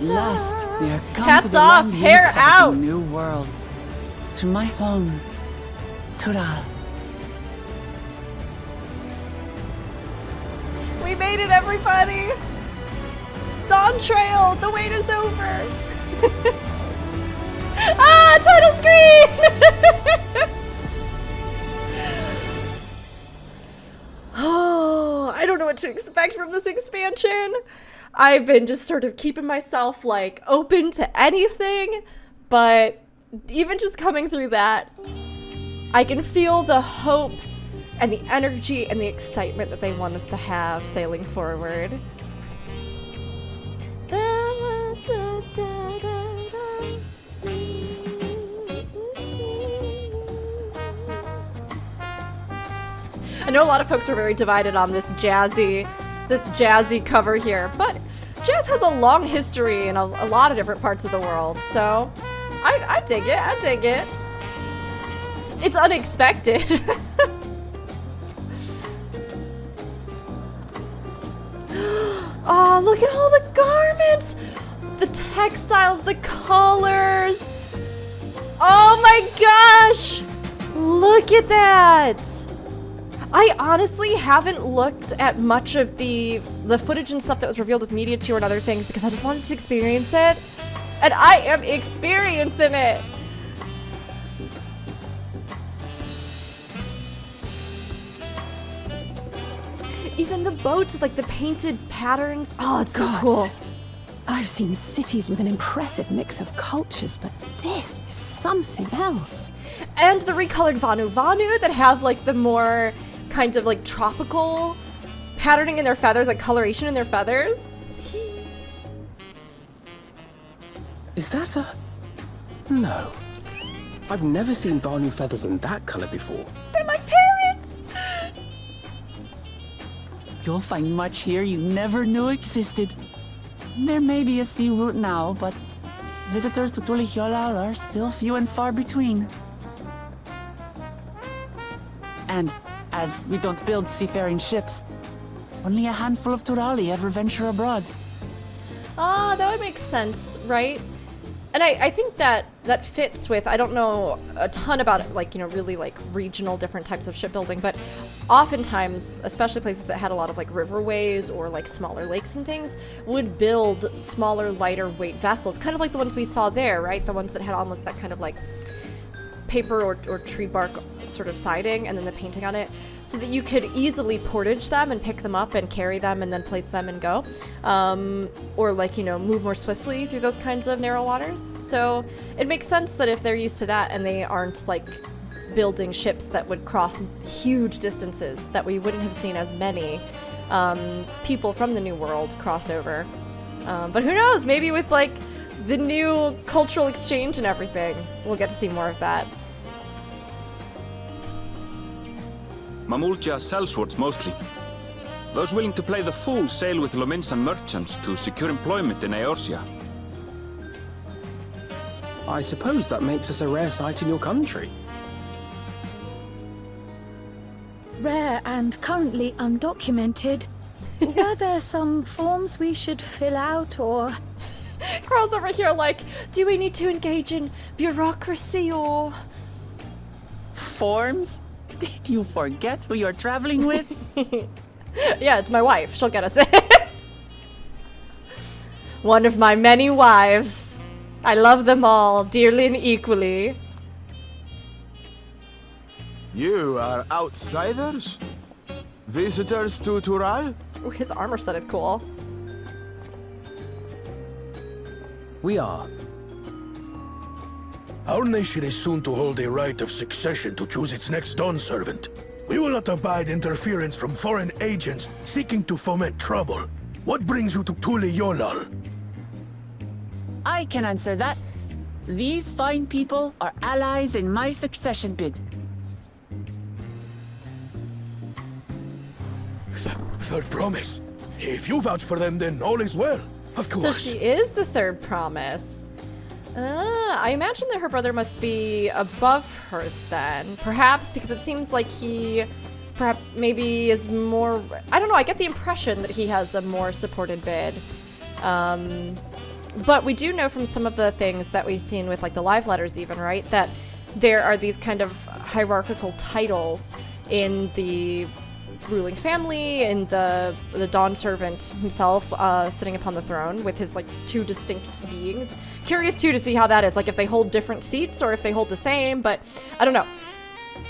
last, we are come Hats to the off, land hair of out. the new world. To my home, Tural. We made it, everybody! Dawntrail, the wait is over! Ah, title screen! Oh, I don't know what to expect from this expansion. I've been just sort of keeping myself like open to anything, but even just coming through that, I can feel the hope and the energy and the excitement that they want us to have sailing forward. I know a lot of folks are very divided on this jazzy cover here, but jazz has a long history in a lot of different parts of the world, so I dig it, I dig it. It's unexpected. Oh, look at all the garments! The textiles, the colors! Oh my gosh! Look at that! I honestly haven't looked at much of the footage and stuff that was revealed with Media Tour and other things because I just wanted to experience it. And I am experiencing it! Even the boats, like the painted patterns. Oh, it's so cool. I've seen cities with an impressive mix of cultures, but this is something else. And the recolored Vanu that have like the more kind of like tropical patterning in their feathers, like coloration in their feathers. Is that a... No. I've never seen Vanu feathers in that color before. They're like parrots! You'll find much here you never knew existed. There may be a sea route now, but visitors to Tuliyollal are still few and far between. And as we don't build seafaring ships, only a handful of Turali ever venture abroad. Ah, that would make sense, right? And I think that fits with, I don't know a ton about it, like, you know, really like regional different types of shipbuilding, but oftentimes, especially places that had a lot of like riverways or like smaller lakes and things, would build smaller, lighter weight vessels, kind of like the ones we saw there, right? The ones that had almost that kind of like paper or tree bark sort of siding and then the painting on it, so that you could easily portage them and pick them up and carry them and then place them and go, or like, you know, move more swiftly through those kinds of narrow waters. So it makes sense that if they're used to that and they aren't like building ships that would cross huge distances, that we wouldn't have seen as many people from the New World cross over. But who knows, maybe with like the new cultural exchange and everything, we'll get to see more of that. Mamulja sellswords mostly. Those willing to play the fool sail with Lominsan merchants to secure employment in Eorzea. I suppose that makes us a rare sight in your country. Rare and currently undocumented. Were there some forms we should fill out or... Carl's over here like, do we need to engage in bureaucracy or... Forms? Did you forget who you're traveling with? Yeah, it's my wife. She'll get us in. One of my many wives. I love them all, dearly and equally. You are outsiders? Visitors to Tural? Ooh, his armor set is cool. We are. Our nation is soon to hold a right of succession to choose its next Dawn servant. We will not abide interference from foreign agents seeking to foment trouble. What brings you to Tuliyollal? I can answer that. These fine people are allies in my succession bid. Third promise. If you vouch for them, then all is well. Of So course. she is the third promise. I imagine that her brother must be above her then. Perhaps because it seems like he perhaps maybe is more... I don't know, I get the impression that he has a more supported bid. But we do know from some of the things that we've seen with like the live letters even, right, that there are these kind of hierarchical titles in the ruling family and the Dawn servant himself sitting upon the throne with his like two distinct beings. Curious too to see how that is, like if they hold different seats or if they hold the same, but I don't know.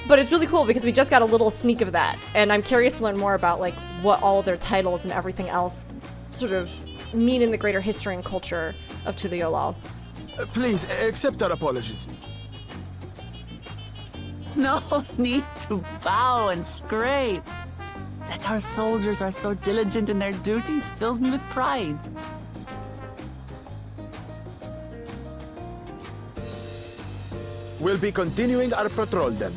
But it's really cool because we just got a little sneak of that, and I'm curious to learn more about like what all of their titles and everything else sort of mean in the greater history and culture of Tuliyollal. Please, accept our apologies. No need to bow and scrape. That our soldiers are so diligent in their duties fills me with pride. We'll be continuing our patrol then.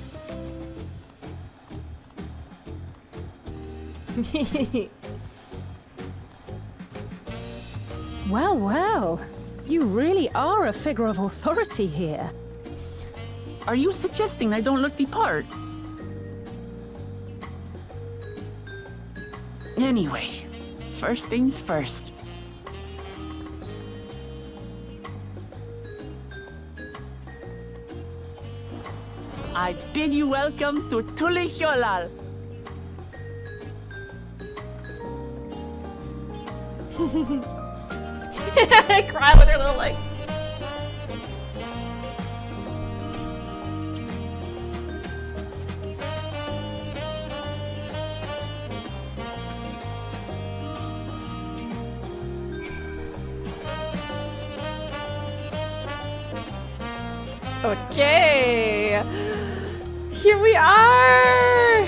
Well, well. You really are a figure of authority here. Are you suggesting I don't look the part? Anyway, first things first. I bid you welcome to Tuliyollal. I cry with her little like. Okay, here we are.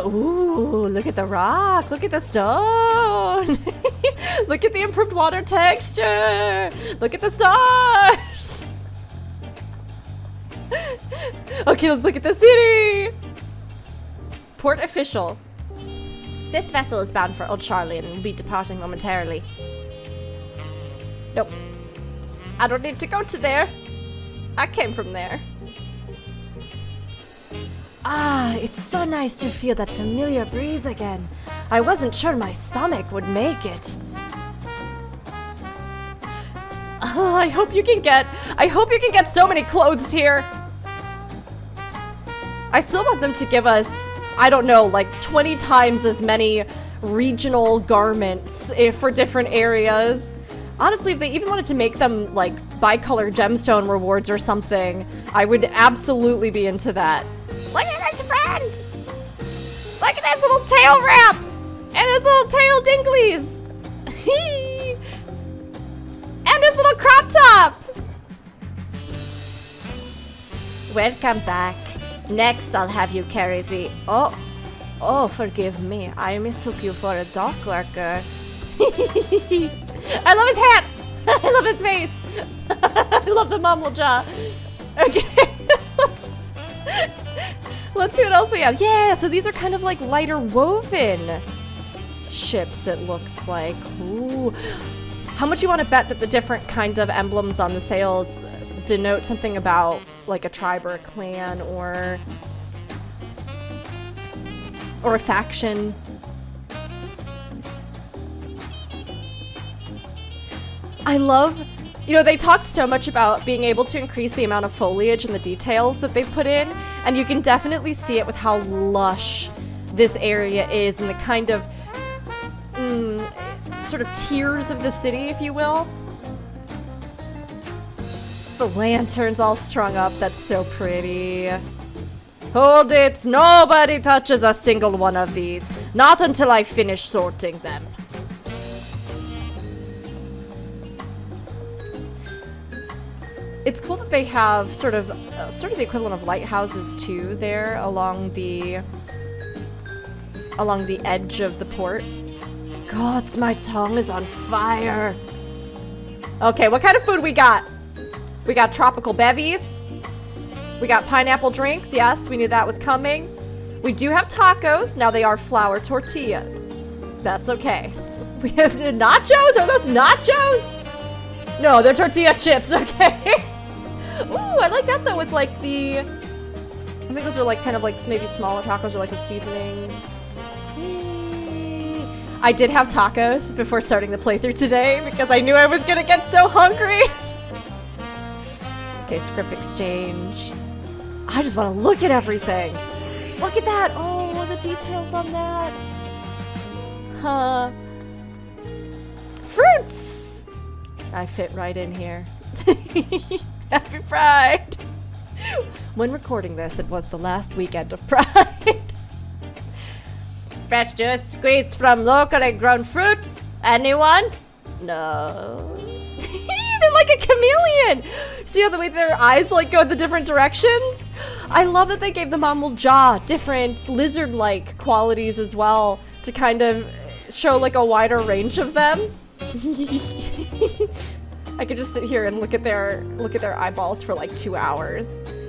Ooh, look at the rock, look at the stone. Look at the improved water texture. Look at the stars. Okay, let's look at the city. Port official. This vessel is bound for Old Charlie and will be departing momentarily. Nope. I don't need to go to there. I came from there. Ah, it's so nice to feel that familiar breeze again. I wasn't sure my stomach would make it. Oh, I hope you can get so many clothes here. I still want them to give us, I don't know, like 20 times as many regional garments for different areas. Honestly, if they even wanted to make them like bicolor gemstone rewards or something, I would absolutely be into that. Look at his friend! Look at his little tail wrap! And his little tail dinglies! And his little crop top! Welcome back. Next, I'll have you carry the... Oh, forgive me. I mistook you for a dock lurker. I love his hat! I love his face! I love the mumble jaw. Okay. Let's see what else we have. Yeah, so these are kind of like lighter woven ships, it looks like. Ooh. How much you want to bet that the different kind of emblems on the sails denote something about like a tribe or a clan or a faction? I love, you know, they talked so much about being able to increase the amount of foliage and the details that they've put in, and you can definitely see it with how lush this area is and the kind of sort of tiers of the city, if you will. The lanterns all strung up, that's so pretty. Hold it, nobody touches a single one of these. Not until I finish sorting them. It's cool that they have sort of the equivalent of lighthouses too there along the edge of the port. God, my tongue is on fire. Okay, what kind of food we got? We got tropical bevies. We got pineapple drinks. Yes, we knew that was coming. We do have tacos. Now they are flour tortillas. That's okay. We have nachos. Are those nachos? No, they're tortilla chips. Okay. Ooh, I like that though with like the, I think those are like kind of like maybe smaller tacos or like with seasoning. I did have tacos before starting the playthrough today because I knew I was gonna get so hungry. Okay, script exchange. I just want to look at everything. Look at that. Oh, the details on that. Huh. Fruits. I fit right in here. Happy Pride. When recording this, it was the last weekend of Pride. Fresh juice squeezed from locally grown fruits. Anyone? No. They're like a chameleon. See how the way their eyes like go in the different directions? I love that they gave the mammal jaw different lizard-like qualities as well to kind of show like a wider range of them. I could just sit here and look at their eyeballs for like 2 hours.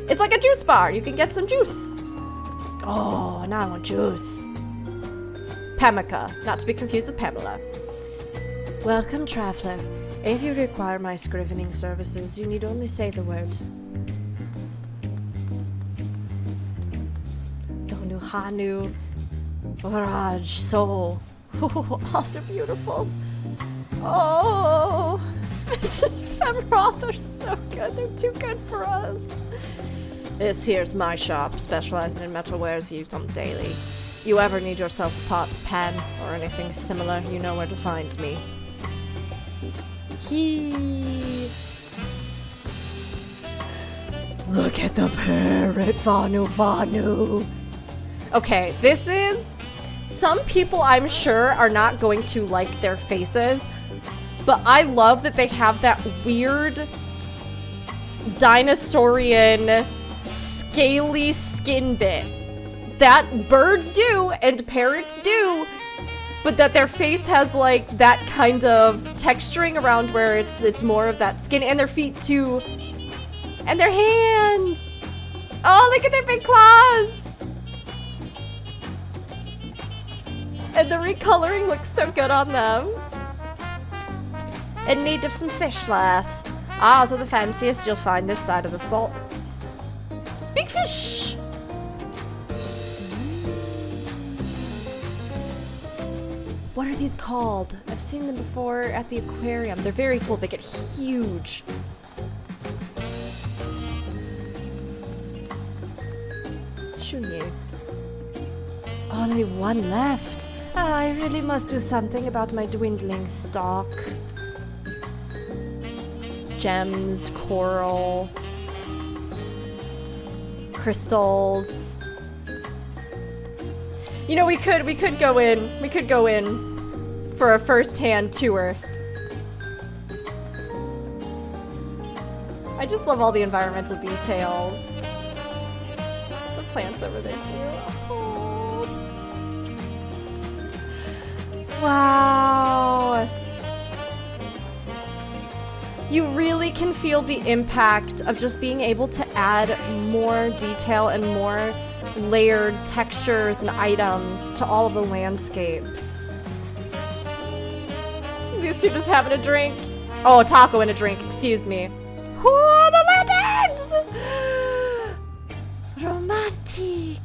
It's like a juice bar. You can get some juice. Oh, now I want juice. Pamica, not to be confused with Pamela. Welcome, traveler. If you require my scrivening services, you need only say the word. Donu Hanu, Raj, so. Also beautiful. Oh, Femroth are so good. They're too good for us. This here's my shop, specializing in metalwares used on the daily. You ever need yourself a pot, pen, or anything similar, you know where to find me. Look at the parrot, Vanu Vanu. Okay, this is... Some people, I'm sure, are not going to like their faces, but I love that they have that weird dinosaurian scaly skin bit that birds do and parrots do, but that their face has like that kind of texturing around where it's more of that skin, and their feet too, and their hands. Oh, look at their big claws. And the recoloring looks so good on them. In need of some fish, lass. Ours are the fanciest you'll find this side of the salt. Big fish! What are these called? I've seen them before at the aquarium. They're very cool. They get huge. Shunyu. Only one left. I really must do something about my dwindling stock. Gems, coral, crystals. You know, we could go in for a first-hand tour. I just love all the environmental details. The plants over there too. Wow. You really can feel the impact of just being able to add more detail and more layered textures and items to all of the landscapes. These two just having a drink. Oh, a taco and a drink, excuse me. Oh, the lanterns! Romantic.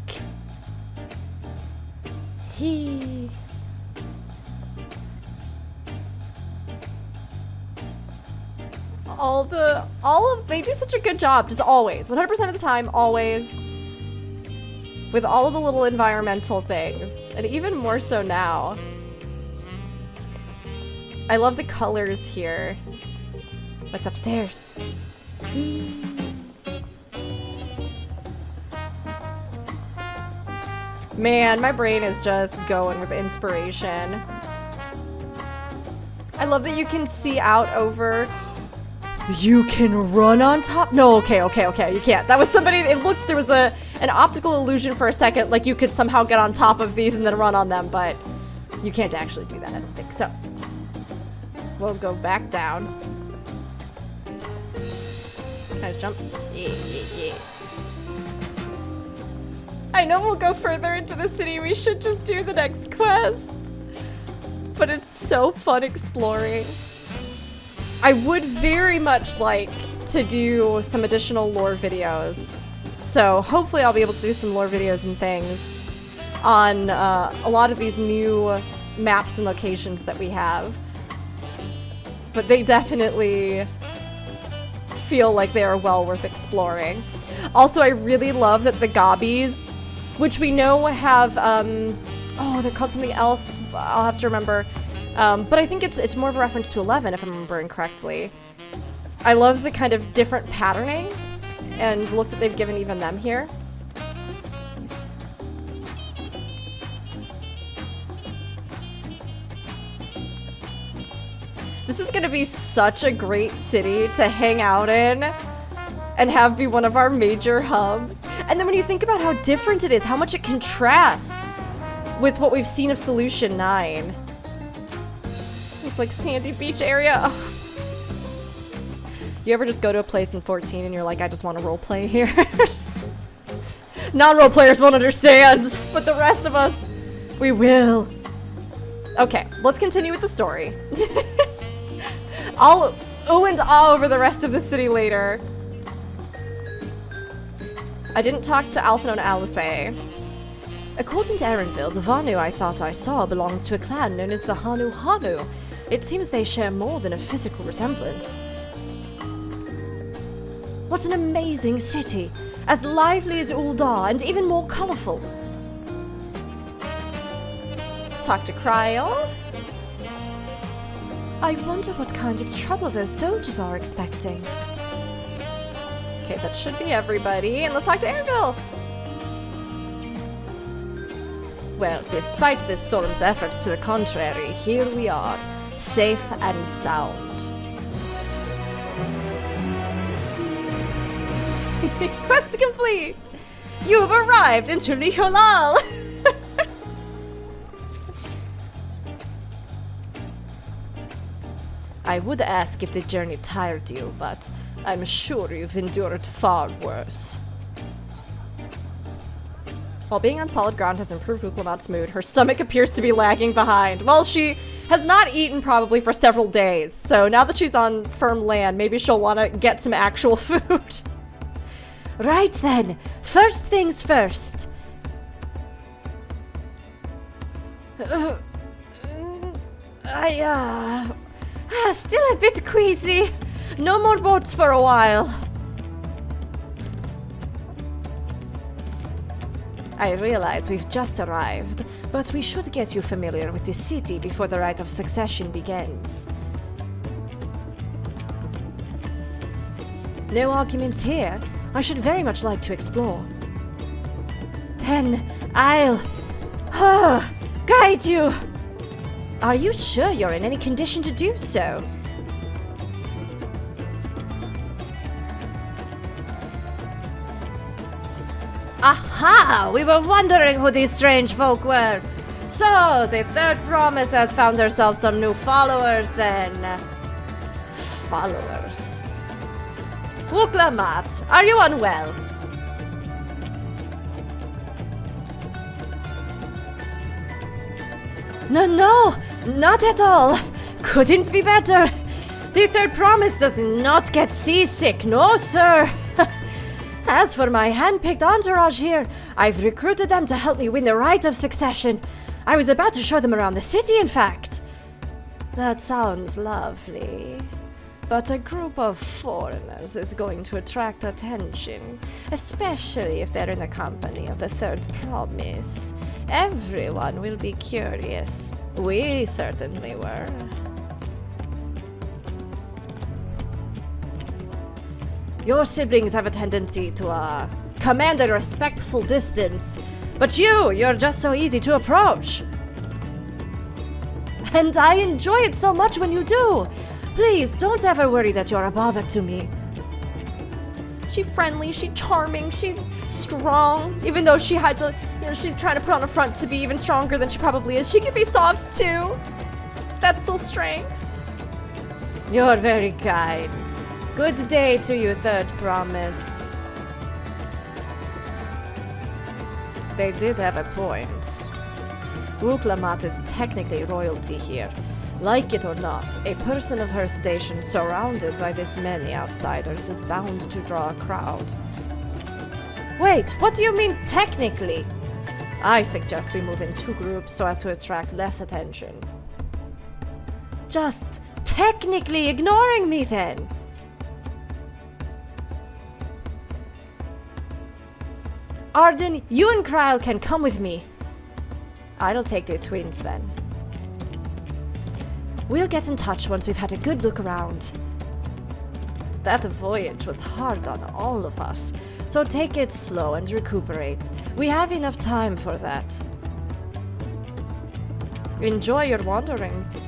They do such a good job, just always, 100% of the time, always, with all of the little environmental things, and even more so now. I love the colors here. What's upstairs? Man, my brain is just going with inspiration. I love that you can see out over... You can run on top? No, okay, you can't. That was somebody, it looked, there was an optical illusion for a second, like you could somehow get on top of these and then run on them, but you can't actually do that, I don't think. So, we'll go back down. Can I jump? Yeah. I know we'll go further into the city, we should just do the next quest. But it's so fun exploring. I would very much like to do some additional lore videos. So hopefully I'll be able to do some lore videos and things on a lot of these new maps and locations that we have. But they definitely feel like they are well worth exploring. Also, I really love that the gobbies, which we know have, oh, they're called something else. I'll have to remember. But I think it's more of a reference to 11, if I'm remembering correctly. I love the kind of different patterning and look that they've given even them here. This is gonna be such a great city to hang out in and have be one of our major hubs. And then when you think about how different it is, how much it contrasts with what we've seen of Solution 9. It's like sandy beach area. Oh. You ever just go to a place in 14 and you're like, I just want to roleplay here? Non-role players won't understand, but the rest of us, we will. Okay, let's continue with the story. I'll ooh and ah over the rest of the city later. I didn't talk to Alphinaud and Alice. According to Erenville, the Vanu I thought I saw belongs to a clan known as the Hanu Hanu. It seems they share more than a physical resemblance. What an amazing city! As lively as Uldar and even more colorful. Talk to Kryl. I wonder what kind of trouble those soldiers are expecting. Okay, that should be everybody. And let's talk to Erenville. Well, despite this storm's efforts to the contrary, here we are, safe and sound. Quest complete! You have arrived in Tuliyollal! I would ask if the journey tired you, but I'm sure you've endured far worse. While being on solid ground has improved Lamat's mood, her stomach appears to be lagging behind. Well, she has not eaten probably for several days, so now that she's on firm land, maybe she'll want to get some actual food. Right then, first things first. Still a bit queasy. No more boats for a while. I realize we've just arrived, but we should get you familiar with the city before the rite of succession begins. No arguments here. I should very much like to explore. Then I'll guide you. Are you sure you're in any condition to do so? Aha! We were wondering who these strange folk were. So, the third promise has found herself some new followers then. Followers. Look, Lamat, are you unwell? No, not at all. Couldn't be better. The third promise does not get seasick, no sir. As for my hand-picked entourage here, I've recruited them to help me win the rite of succession. I was about to show them around the city, in fact. That sounds lovely. But a group of foreigners is going to attract attention, especially if they're in the company of the third promise. Everyone will be curious. We certainly were. Your siblings have a tendency to, command a respectful distance, but you're just so easy to approach. And I enjoy it so much when you do. Please, don't ever worry that you're a bother to me. She's friendly, she's charming, she's strong. Even though she hides she's trying to put on a front to be even stronger than she probably is. She can be soft too. That's still strength. You're very kind. Good day to you, third promise. They did have a point. Lamat is technically royalty here. Like it or not, a person of her station surrounded by this many outsiders is bound to draw a crowd. Wait, what do you mean technically? I suggest we move in 2 groups so as to attract less attention. Just technically ignoring me then. Arden, you and Kryl can come with me. I'll take the twins then. We'll get in touch once we've had a good look around. That voyage was hard on all of us, so take it slow and recuperate. We have enough time for that. Enjoy your wanderings.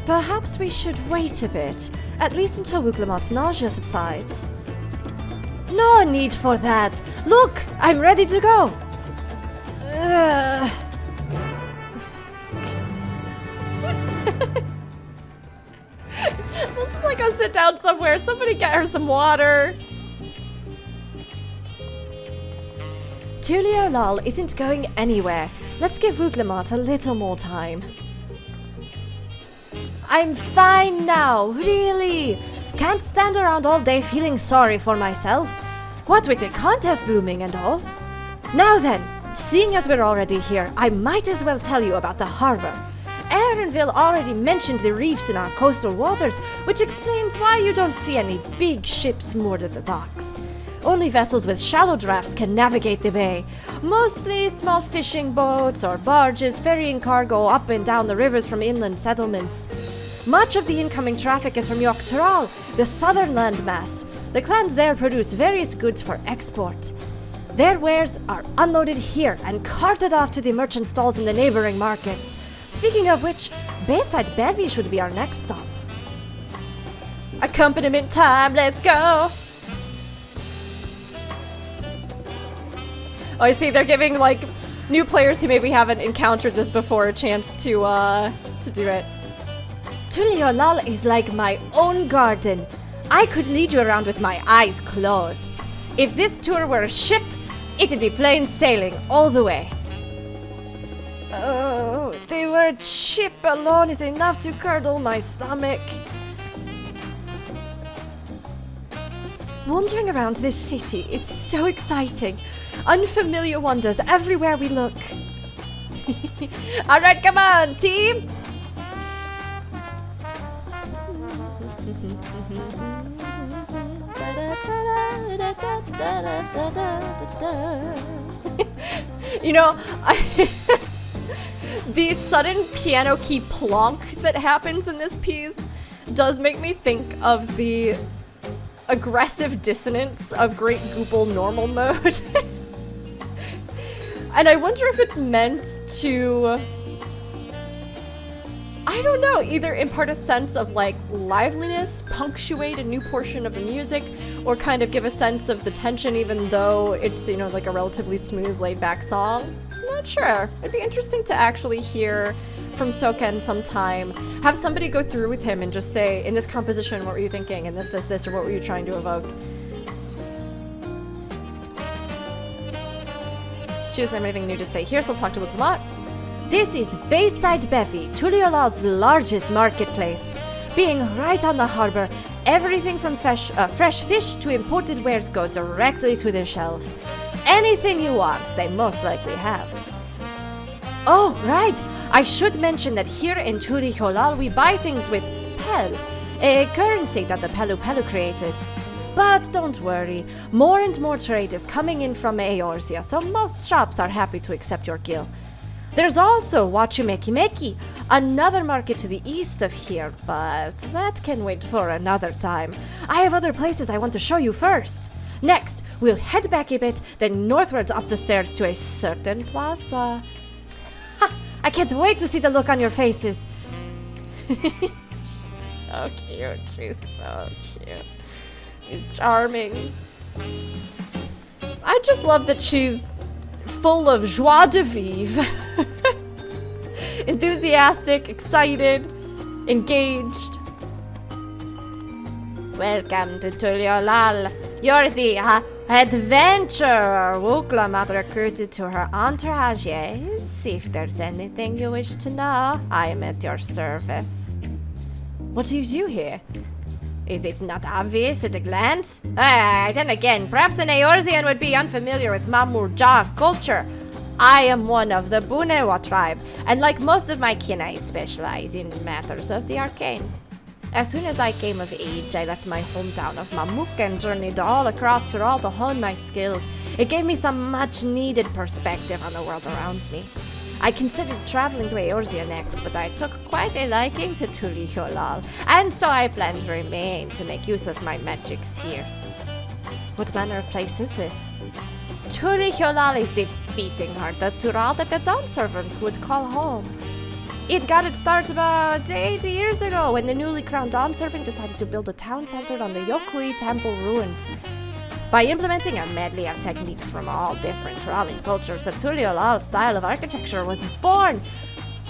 Perhaps we should wait a bit, at least until Lamat's nausea subsides. No need for that. Look, I'm ready to go. We'll just go sit down somewhere. Somebody get her some water. Tuliyollal isn't going anywhere. Let's give Lamat a little more time. I'm fine now, really. Can't stand around all day feeling sorry for myself. What with the contest looming and all. Now then, seeing as we're already here, I might as well tell you about the harbor. Aaronville already mentioned the reefs in our coastal waters, which explains why you don't see any big ships moored at the docks. Only vessels with shallow drafts can navigate the bay. Mostly small fishing boats or barges ferrying cargo up and down the rivers from inland settlements. Much of the incoming traffic is from Tural, the southern landmass. The clans there produce various goods for export. Their wares are unloaded here and carted off to the merchant stalls in the neighboring markets. Speaking of which, Bayside Bevy should be our next stop. Accompaniment time, let's go! Oh, I see, they're giving, new players who maybe haven't encountered this before a chance to do it. Tuliyollal is like my own garden. I could lead you around with my eyes closed. If this tour were a ship, it'd be plain sailing all the way. Oh, the word ship alone is enough to curdle my stomach. Wandering around this city is so exciting. Unfamiliar wonders everywhere we look. Alright, come on, team! You know, the sudden piano key plonk that happens in this piece does make me think of the aggressive dissonance of Great Goopal normal mode. And I wonder if it's meant to, I don't know, either impart a sense of liveliness, punctuate a new portion of the music, or kind of give a sense of the tension even though it's, a relatively smooth, laid-back song. I'm not sure. It'd be interesting to actually hear from Soken sometime. Have somebody go through with him and just say, in this composition, what were you thinking? And this, or what were you trying to evoke? She doesn't have anything new to say here, so let's talk to Lamat. This is Bayside Bevy, Tuliyollal's largest marketplace. Being right on the harbor, everything from fresh fish to imported wares go directly to the shelves. Anything you want, they most likely have. Oh, right! I should mention that here in Tuliyollal we buy things with Pel, a currency that the Pelu created. But don't worry, more and more trade is coming in from Eorzea, so most shops are happy to accept your gil. There's also Wachumeki, another market to the east of here, but that can wait for another time. I have other places I want to show you first. Next, we'll head back a bit, then northwards up the stairs to a certain plaza. Ha! I can't wait to see the look on your faces. So cute, she's so cute. She's charming. I just love that she's full of joie de vivre. Enthusiastic, excited, engaged. Welcome to Tuliyollal. You're the adventurer Lamat recruited to her entourage, yes? If there's anything you wish to know, I am at your service. What do you do here? Is it not obvious at a glance? Then again, perhaps an Eorzean would be unfamiliar with Mamul Ja culture. I am one of the Bunewa tribe, and like most of my kin, I specialize in matters of the arcane. As soon as I came of age, I left my hometown of Mamuk and journeyed all across Tural to hone my skills. It gave me some much-needed perspective on the world around me. I considered traveling to Eorzea next, but I took quite a liking to Tuliyollal, and so I plan to remain to make use of my magics here. What manner of place is this? Tuliyollal is the beating heart of Tural that the Dawn servant would call home. It got its start about 80 years ago when the newly crowned Dawn servant decided to build a town centered on the Yokui temple ruins. By implementing a medley of techniques from all different Turali cultures, the Tuliyollal style of architecture was born.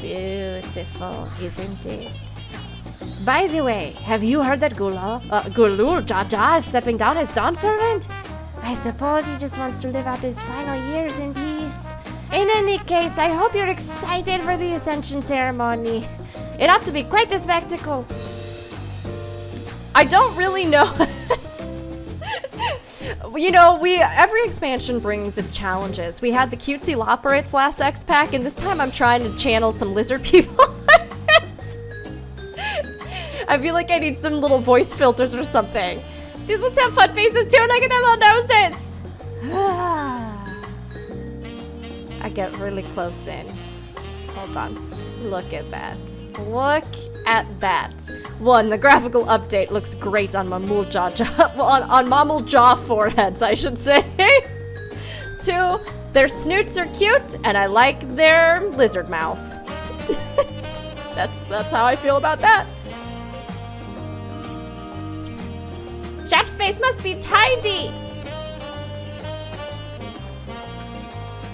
Beautiful, isn't it? By the way, have you heard that Gulul Jaja is stepping down as Dawn servant? I suppose he just wants to live out his final years in peace. In any case, I hope you're excited for the Ascension ceremony. It ought to be quite the spectacle. I don't really know. You know, every expansion brings its challenges. We had the cutesy Loporits last X pack, and this time I'm trying to channel some lizard people. I feel like I need some little voice filters or something. These ones have fun faces too, and I get their little noses. I get really close in. Hold on. Look at that. Look at that. 1, the graphical update looks great on Mamul Jaw, on Mamul Jaw foreheads, I should say. 2, their snoots are cute, and I like their lizard mouth. That's how I feel about that. Shop space must be tidy.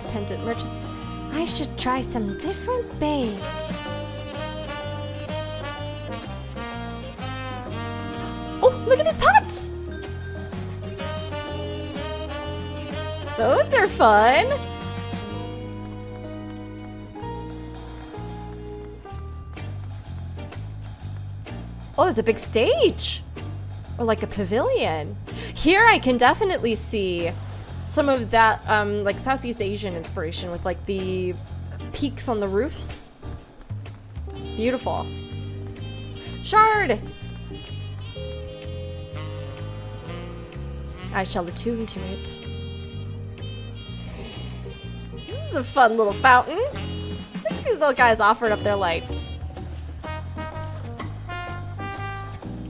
Dependent merchant. I should try some different bait. Oh, look at these pots! Those are fun. Oh, there's a big stage. Or like a pavilion. Here I can definitely see some of that like Southeast Asian inspiration with like the peaks on the roofs. Beautiful. Shard! I shall attune to it. This is a fun little fountain. Look at these little guys offering up their lights.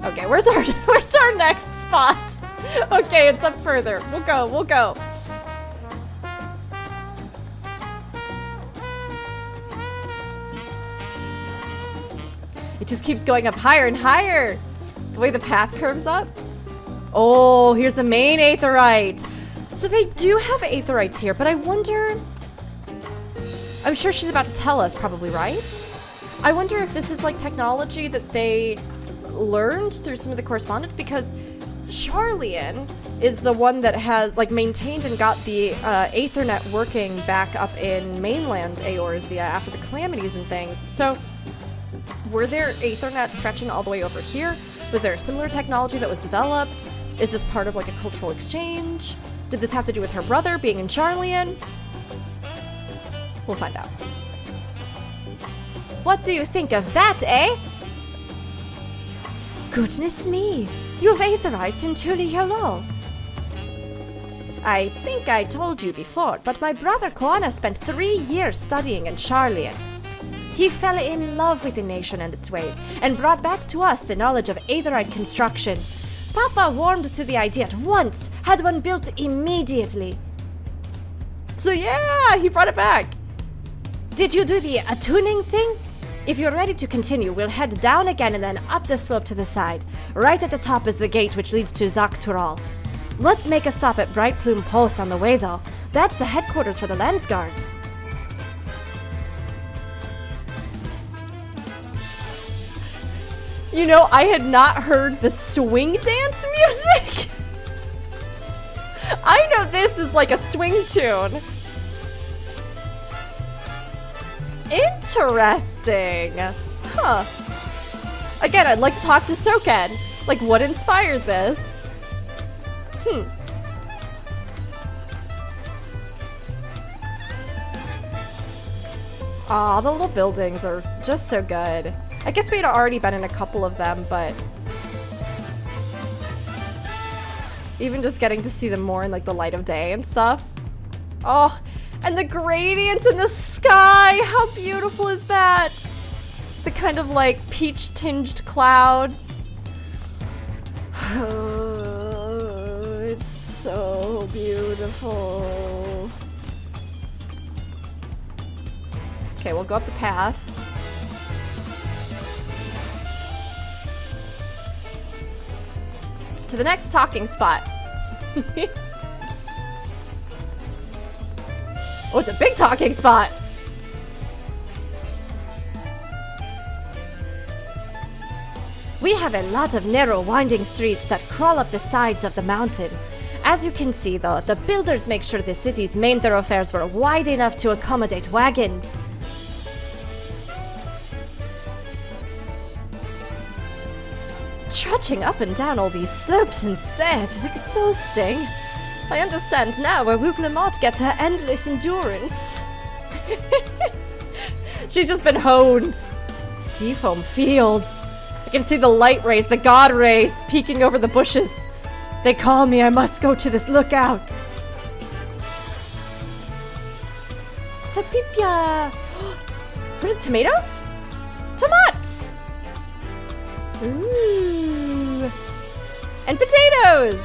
Okay, where's our next spot? Okay, it's up further. We'll go. It just keeps going up higher and higher. The way the path curves up. Oh, here's the main aetheryte. So they do have aetherites here, but I wonder... I'm sure she's about to tell us, probably, right? I wonder if this is like technology that they learned through some of the correspondence, because Charlian is the one that has like maintained and got the Aethernet working back up in mainland Eorzea after the calamities and things. So were there Aethernet stretching all the way over here? Was there a similar technology that was developed? Is this part of like a cultural exchange? Did this have to do with her brother being in Charlian? We'll find out. What do you think of that, eh? Goodness me, you have aetherites in Tuliyollal. I think I told you before, but my brother Koana spent 3 years studying in Charlian. He fell in love with the nation and its ways, and brought back to us the knowledge of aetherite construction. Papa warmed to the idea at once, had one built immediately. So yeah, he brought it back. Did you do the attuning thing? If you're ready to continue, we'll head down again and then up the slope to the side. Right at the top is the gate which leads to Tural. Let's make a stop at Bright Plume Post on the way, though. That's the headquarters for the Landsguard. You know, I had not heard the swing dance music. I know this is like a swing tune. Interesting. Huh. Again, I'd like to talk to Soken. Like, what inspired this? Aw, the little buildings are just so good. I guess we'd already been in a couple of them, but even just getting to see them more in like the light of day and stuff. Oh, and the gradients in the sky! How beautiful is that? The kind of like peach tinged clouds. Oh, it's so beautiful. Okay, we'll go up the path. To the next talking spot. Oh, it's a big talking spot. We have a lot of narrow, winding streets that crawl up the sides of the mountain. As you can see, though, the builders make sure the city's main thoroughfares were wide enough to accommodate wagons. Trudging up and down all these slopes and stairs is exhausting. I understand now where Lamat gets her endless endurance. She's just been honed. Seafoam fields. I can see the light rays, the god rays, peeking over the bushes. They call me, I must go to this lookout. Tapipia! What are tomatoes? Tomats! Ooh. And potatoes!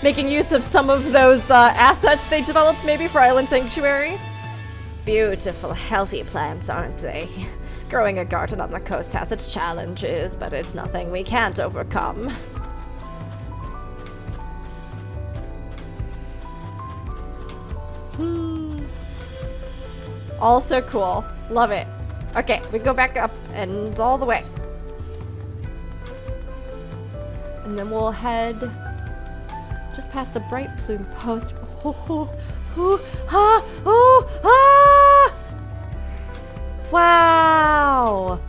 Making use of some of those assets they developed maybe for Island Sanctuary. Beautiful, healthy plants, aren't they? Growing a garden on the coast has its challenges, but it's nothing we can't overcome. Also cool. Love it. Okay, we go back up and all the way. And then we'll head just past the Bright Plume Post. Wow!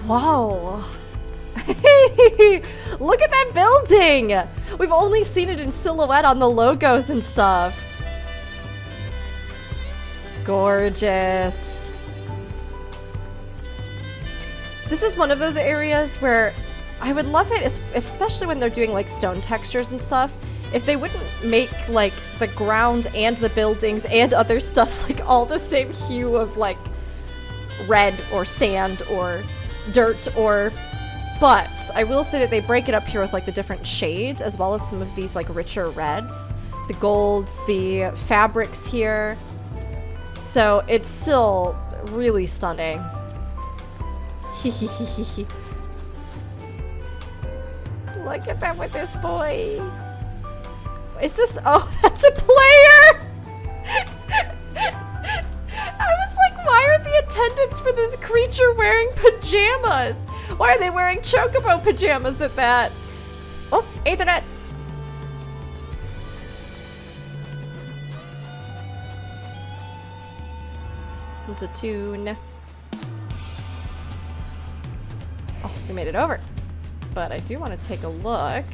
Wow! Look at that building! We've only seen it in silhouette on the logos and stuff. Gorgeous. This is one of those areas where I would love it, especially when they're doing like stone textures and stuff, if they wouldn't make like the ground and the buildings and other stuff like all the same hue of like red or sand or dirt or... But I will say that they break it up here with like the different shades as well as some of these like richer reds. The golds, the fabrics here. So it's still really stunning. Look at that with this boy. Is this... Oh, that's a player! I was like, why are the attendants for this creature wearing pajamas? Why are they wearing chocobo pajamas at that? Oh, Aethernet. It's a tune. Oh, we made it over. But I do want to take a look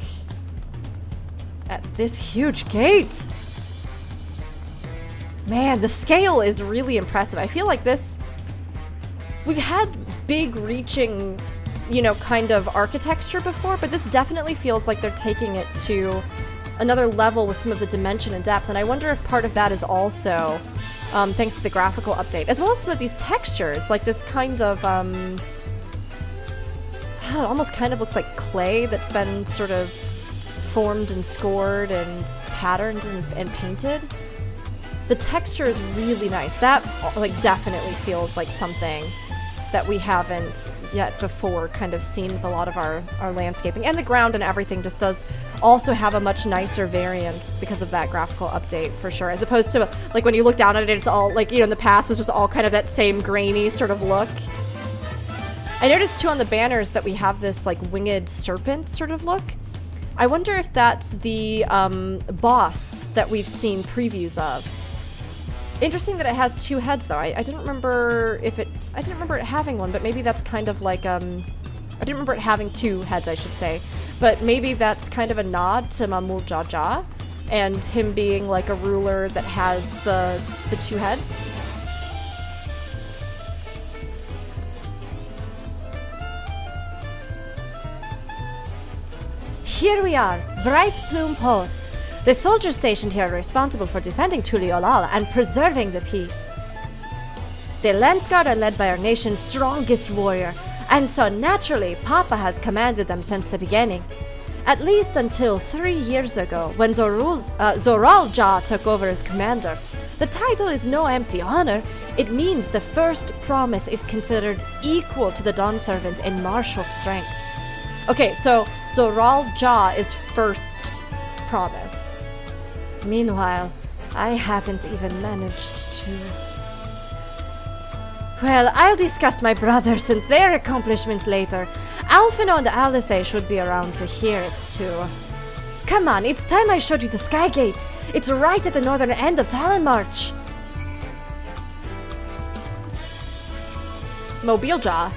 at this huge gate. Man, the scale is really impressive. I feel like this... We've had big reaching, you know, kind of architecture before, but this definitely feels like they're taking it to another level with some of the dimension and depth. And I wonder if part of that is also thanks to the graphical update, as well as some of these textures, like this kind of... it almost kind of looks like clay that's been sort of formed and scored and patterned and painted. The texture is really nice. That like definitely feels like something that we haven't yet before kind of seen with a lot of our landscaping. And the ground and everything just does also have a much nicer variance because of that graphical update for sure. As opposed to like when you look down at it, it's all like, you know, in the past was just all kind of that same grainy sort of look. I noticed too on the banners that we have this like winged serpent sort of look. I wonder if that's the boss that we've seen previews of. Interesting that it has two heads though. I didn't remember if it I didn't remember it having one, but maybe that's kind of like, I didn't remember it having 2 heads, I should say. But maybe that's kind of a nod to Mamul Jaja and him being like a ruler that has the 2 heads. Here we are, Bright Plume Post. The soldiers stationed here are responsible for defending Tuliyollal and preserving the peace. The Landsguard are led by our nation's strongest warrior, and so naturally Papa has commanded them since the beginning. At least until 3 years ago, when Zoral Jah took over as commander. The title is no empty honor. It means the first promise is considered equal to the Dawn Servant in martial strength. Okay, so Zoral Jah is first promise. Meanwhile, I haven't even managed to... Well, I'll discuss my brothers and their accomplishments later. Alphino and Alice should be around to hear it too. Come on, it's time I showed you the Sky Gate. It's right at the northern end of Talon March. Mobile Jaw.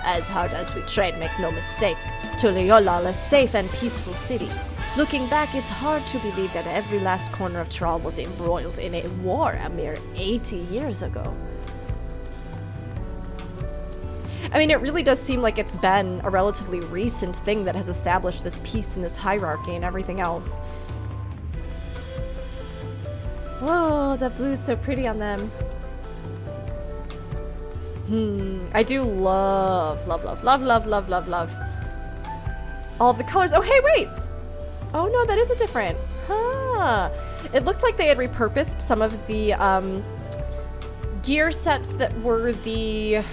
As hard as we train, make no mistake, Tuliyollal, a safe and peaceful city. Looking back, it's hard to believe that every last corner of Tural was embroiled in a war a mere 80 years ago. I mean, it really does seem like it's been a relatively recent thing that has established this peace and this hierarchy and everything else. Whoa, that blue's so pretty on them. I do love all the colors. Oh, hey, wait! Oh no, that is a different. Huh. It looked like they had repurposed some of the gear sets that were the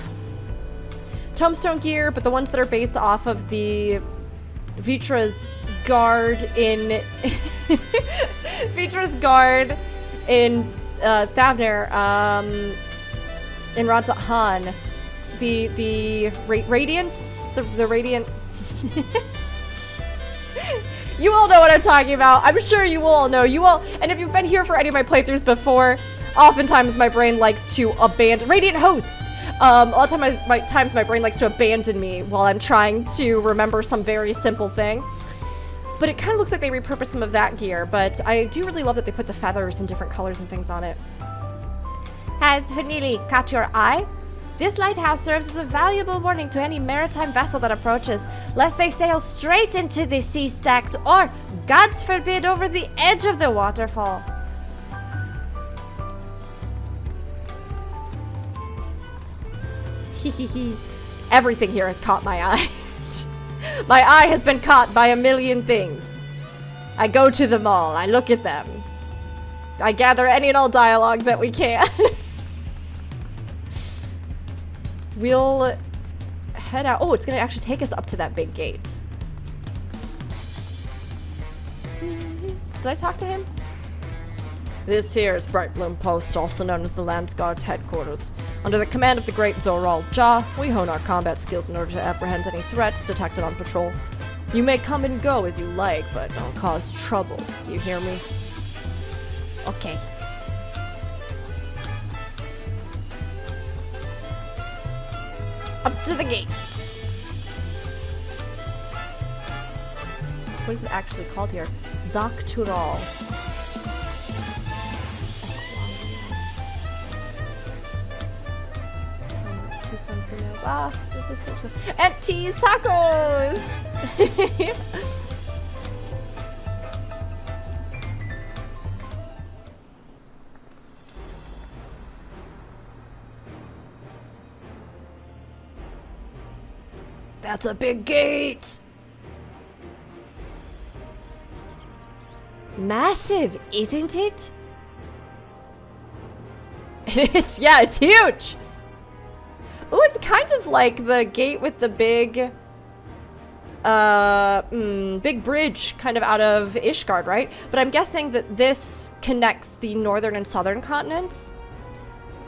Tombstone gear, but the ones that are based off of the Vitra's guard in Vitra's guard in Thavner, in Radzat Han, the radiant, the radiant. You all know what I'm talking about. I'm sure you all know. You all, and if you've been here for any of my playthroughs before, oftentimes my brain likes to abandon Radiant Host. A lot of times my brain likes to abandon me while I'm trying to remember some very simple thing. But it kind of looks like they repurposed some of that gear. But I do really love that they put the feathers and different colors and things on it. Has Vanili caught your eye? This lighthouse serves as a valuable warning to any maritime vessel that approaches, lest they sail straight into the sea stacked or, gods forbid, over the edge of the waterfall. Everything here has caught my eye. My eye has been caught by a million things. I go to them all, I look at them. I gather any and all dialogue that we can. We'll head out. Oh, it's gonna actually take us up to that big gate. Did I talk to him? This here is Bright Bloom Post, also known as the Landsguard's headquarters. Under the command of the great Zoral Jah, we hone our combat skills in order to apprehend any threats detected on patrol. You may come and go as you like, but don't cause trouble. You hear me? Okay. Up to the gate. What is it actually called here? Tural. Ah, this is so cool. And T's tacos! That's a big gate! Massive, isn't it? It is, yeah, it's huge! Oh, it's kind of like the gate with the big, big bridge kind of out of Ishgard, right? But I'm guessing that this connects the northern and southern continents.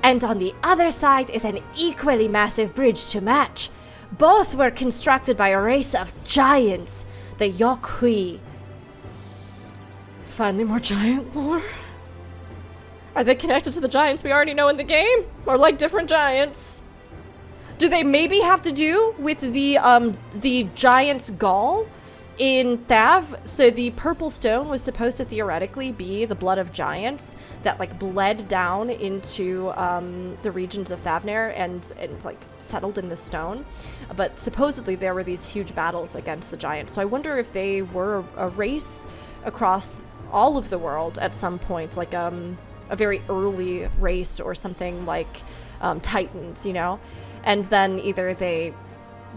And on the other side is an equally massive bridge to match. Both were constructed by a race of giants, the Yokhui. Finally more giant lore. Are they connected to the giants we already know in the game? Or like different giants? Do they maybe have to do with the giant's gall in Thav? So the purple stone was supposed to theoretically be the blood of giants that like bled down into the regions of Thavnair and like settled in the stone. But supposedly there were these huge battles against the giants. So I wonder if they were a race across all of the world at some point, like a very early race or something like Titans, you know? And then either they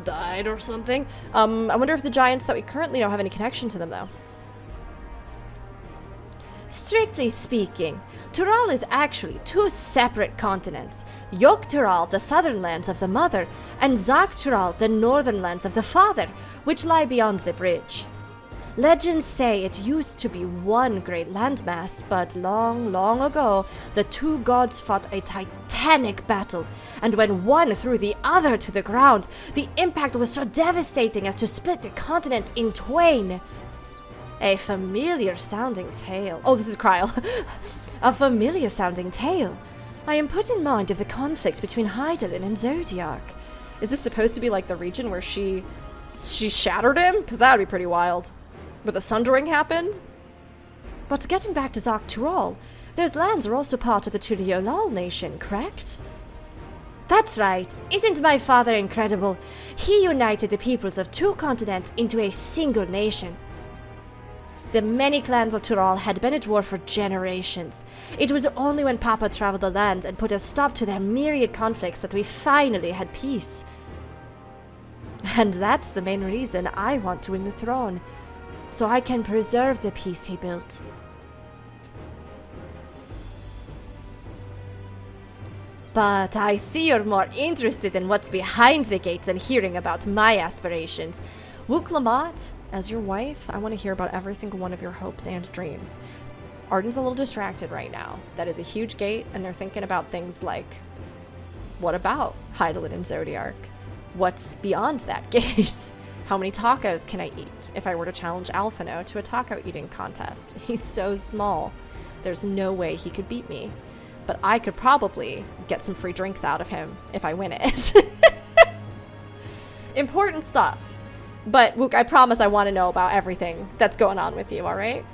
died or something. I wonder if the giants that we currently know have any connection to them, though. Strictly speaking, Tural is actually two separate continents. Yok Tural, the southern lands of the mother, and Zak Tural, the northern lands of the father, which lie beyond the bridge. Legends say it used to be one great landmass, but long, long ago, the two gods fought a titanic battle, and when one threw the other to the ground, the impact was so devastating as to split the continent in twain. A familiar sounding tale. Oh, this is Kryl. A familiar sounding tale. I am put in mind of the conflict between Hydaelyn and Zodiac. Is this supposed to be like the region where she shattered him? Because that would be pretty wild. Where the sundering happened? But getting back to Zak Tural, those lands are also part of the Tuliyollal nation, correct? That's right. Isn't my father incredible? He united the peoples of two continents into a single nation. The many clans of Tural had been at war for generations. It was only when Papa traveled the land and put a stop to their myriad conflicts that we finally had peace. And that's the main reason I want to win the throne, so I can preserve the peace he built. But I see you're more interested in what's behind the gate than hearing about my aspirations. Wook Lamat, as your wife, I want to hear about every single one of your hopes and dreams. Arden's a little distracted right now. That is a huge gate, and they're thinking about things like, what about Hydaelyn and Zodiac? What's beyond that gate? How many tacos can I eat if I were to challenge Alphino to a taco eating contest? He's so small. There's no way he could beat me. But I could probably get some free drinks out of him if I win it. Important stuff. But Wook, I promise I want to know about everything that's going on with you, alright?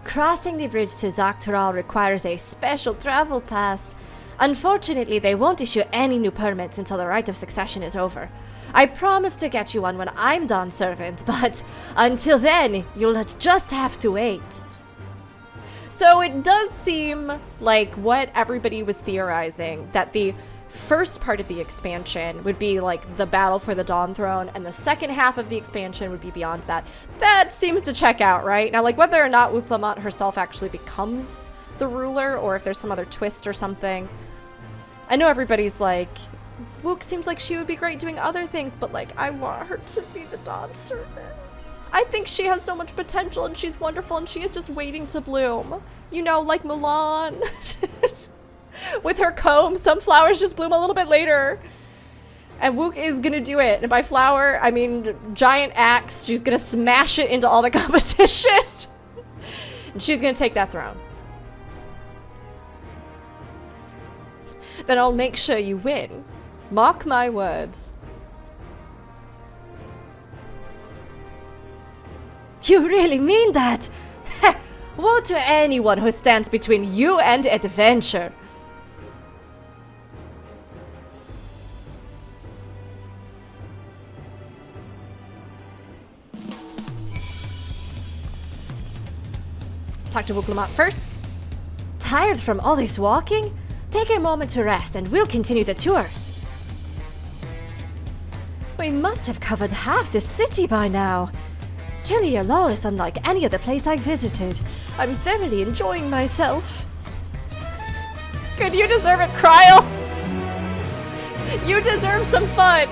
Crossing the bridge to Zak Tural requires a special travel pass. Unfortunately, they won't issue any new permits until the rite of succession is over. I promise to get you one when I'm Dawn Servant, but until then, you'll just have to wait. So it does seem like what everybody was theorizing, that the first part of the expansion would be like the battle for the Dawn Throne, and the second half of the expansion would be beyond that. That seems to check out, right? Now, like whether or not Wook Lamat herself actually becomes the ruler, or if there's some other twist or something. I know everybody's like, Wook seems like she would be great doing other things, but like, I want her to be the Dawn Servant. I think she has so much potential, and she's wonderful, and she is just waiting to bloom. You know, like Mulan. With her comb, some flowers just bloom a little bit later. And Wook is gonna do it. And by flower, I mean giant axe. She's gonna smash it into all the competition. And she's gonna take that throne. Then I'll make sure you win. Mark my words. You really mean that? Woe to anyone who stands between you and adventure. Talk to Wook Lamat first. Tired from all this walking? Take a moment to rest and we'll continue the tour. We must have covered half the city by now. Tuliyollal is unlike any other place I've visited. I'm thoroughly enjoying myself. Good, you deserve it, Kryl. You deserve some fun.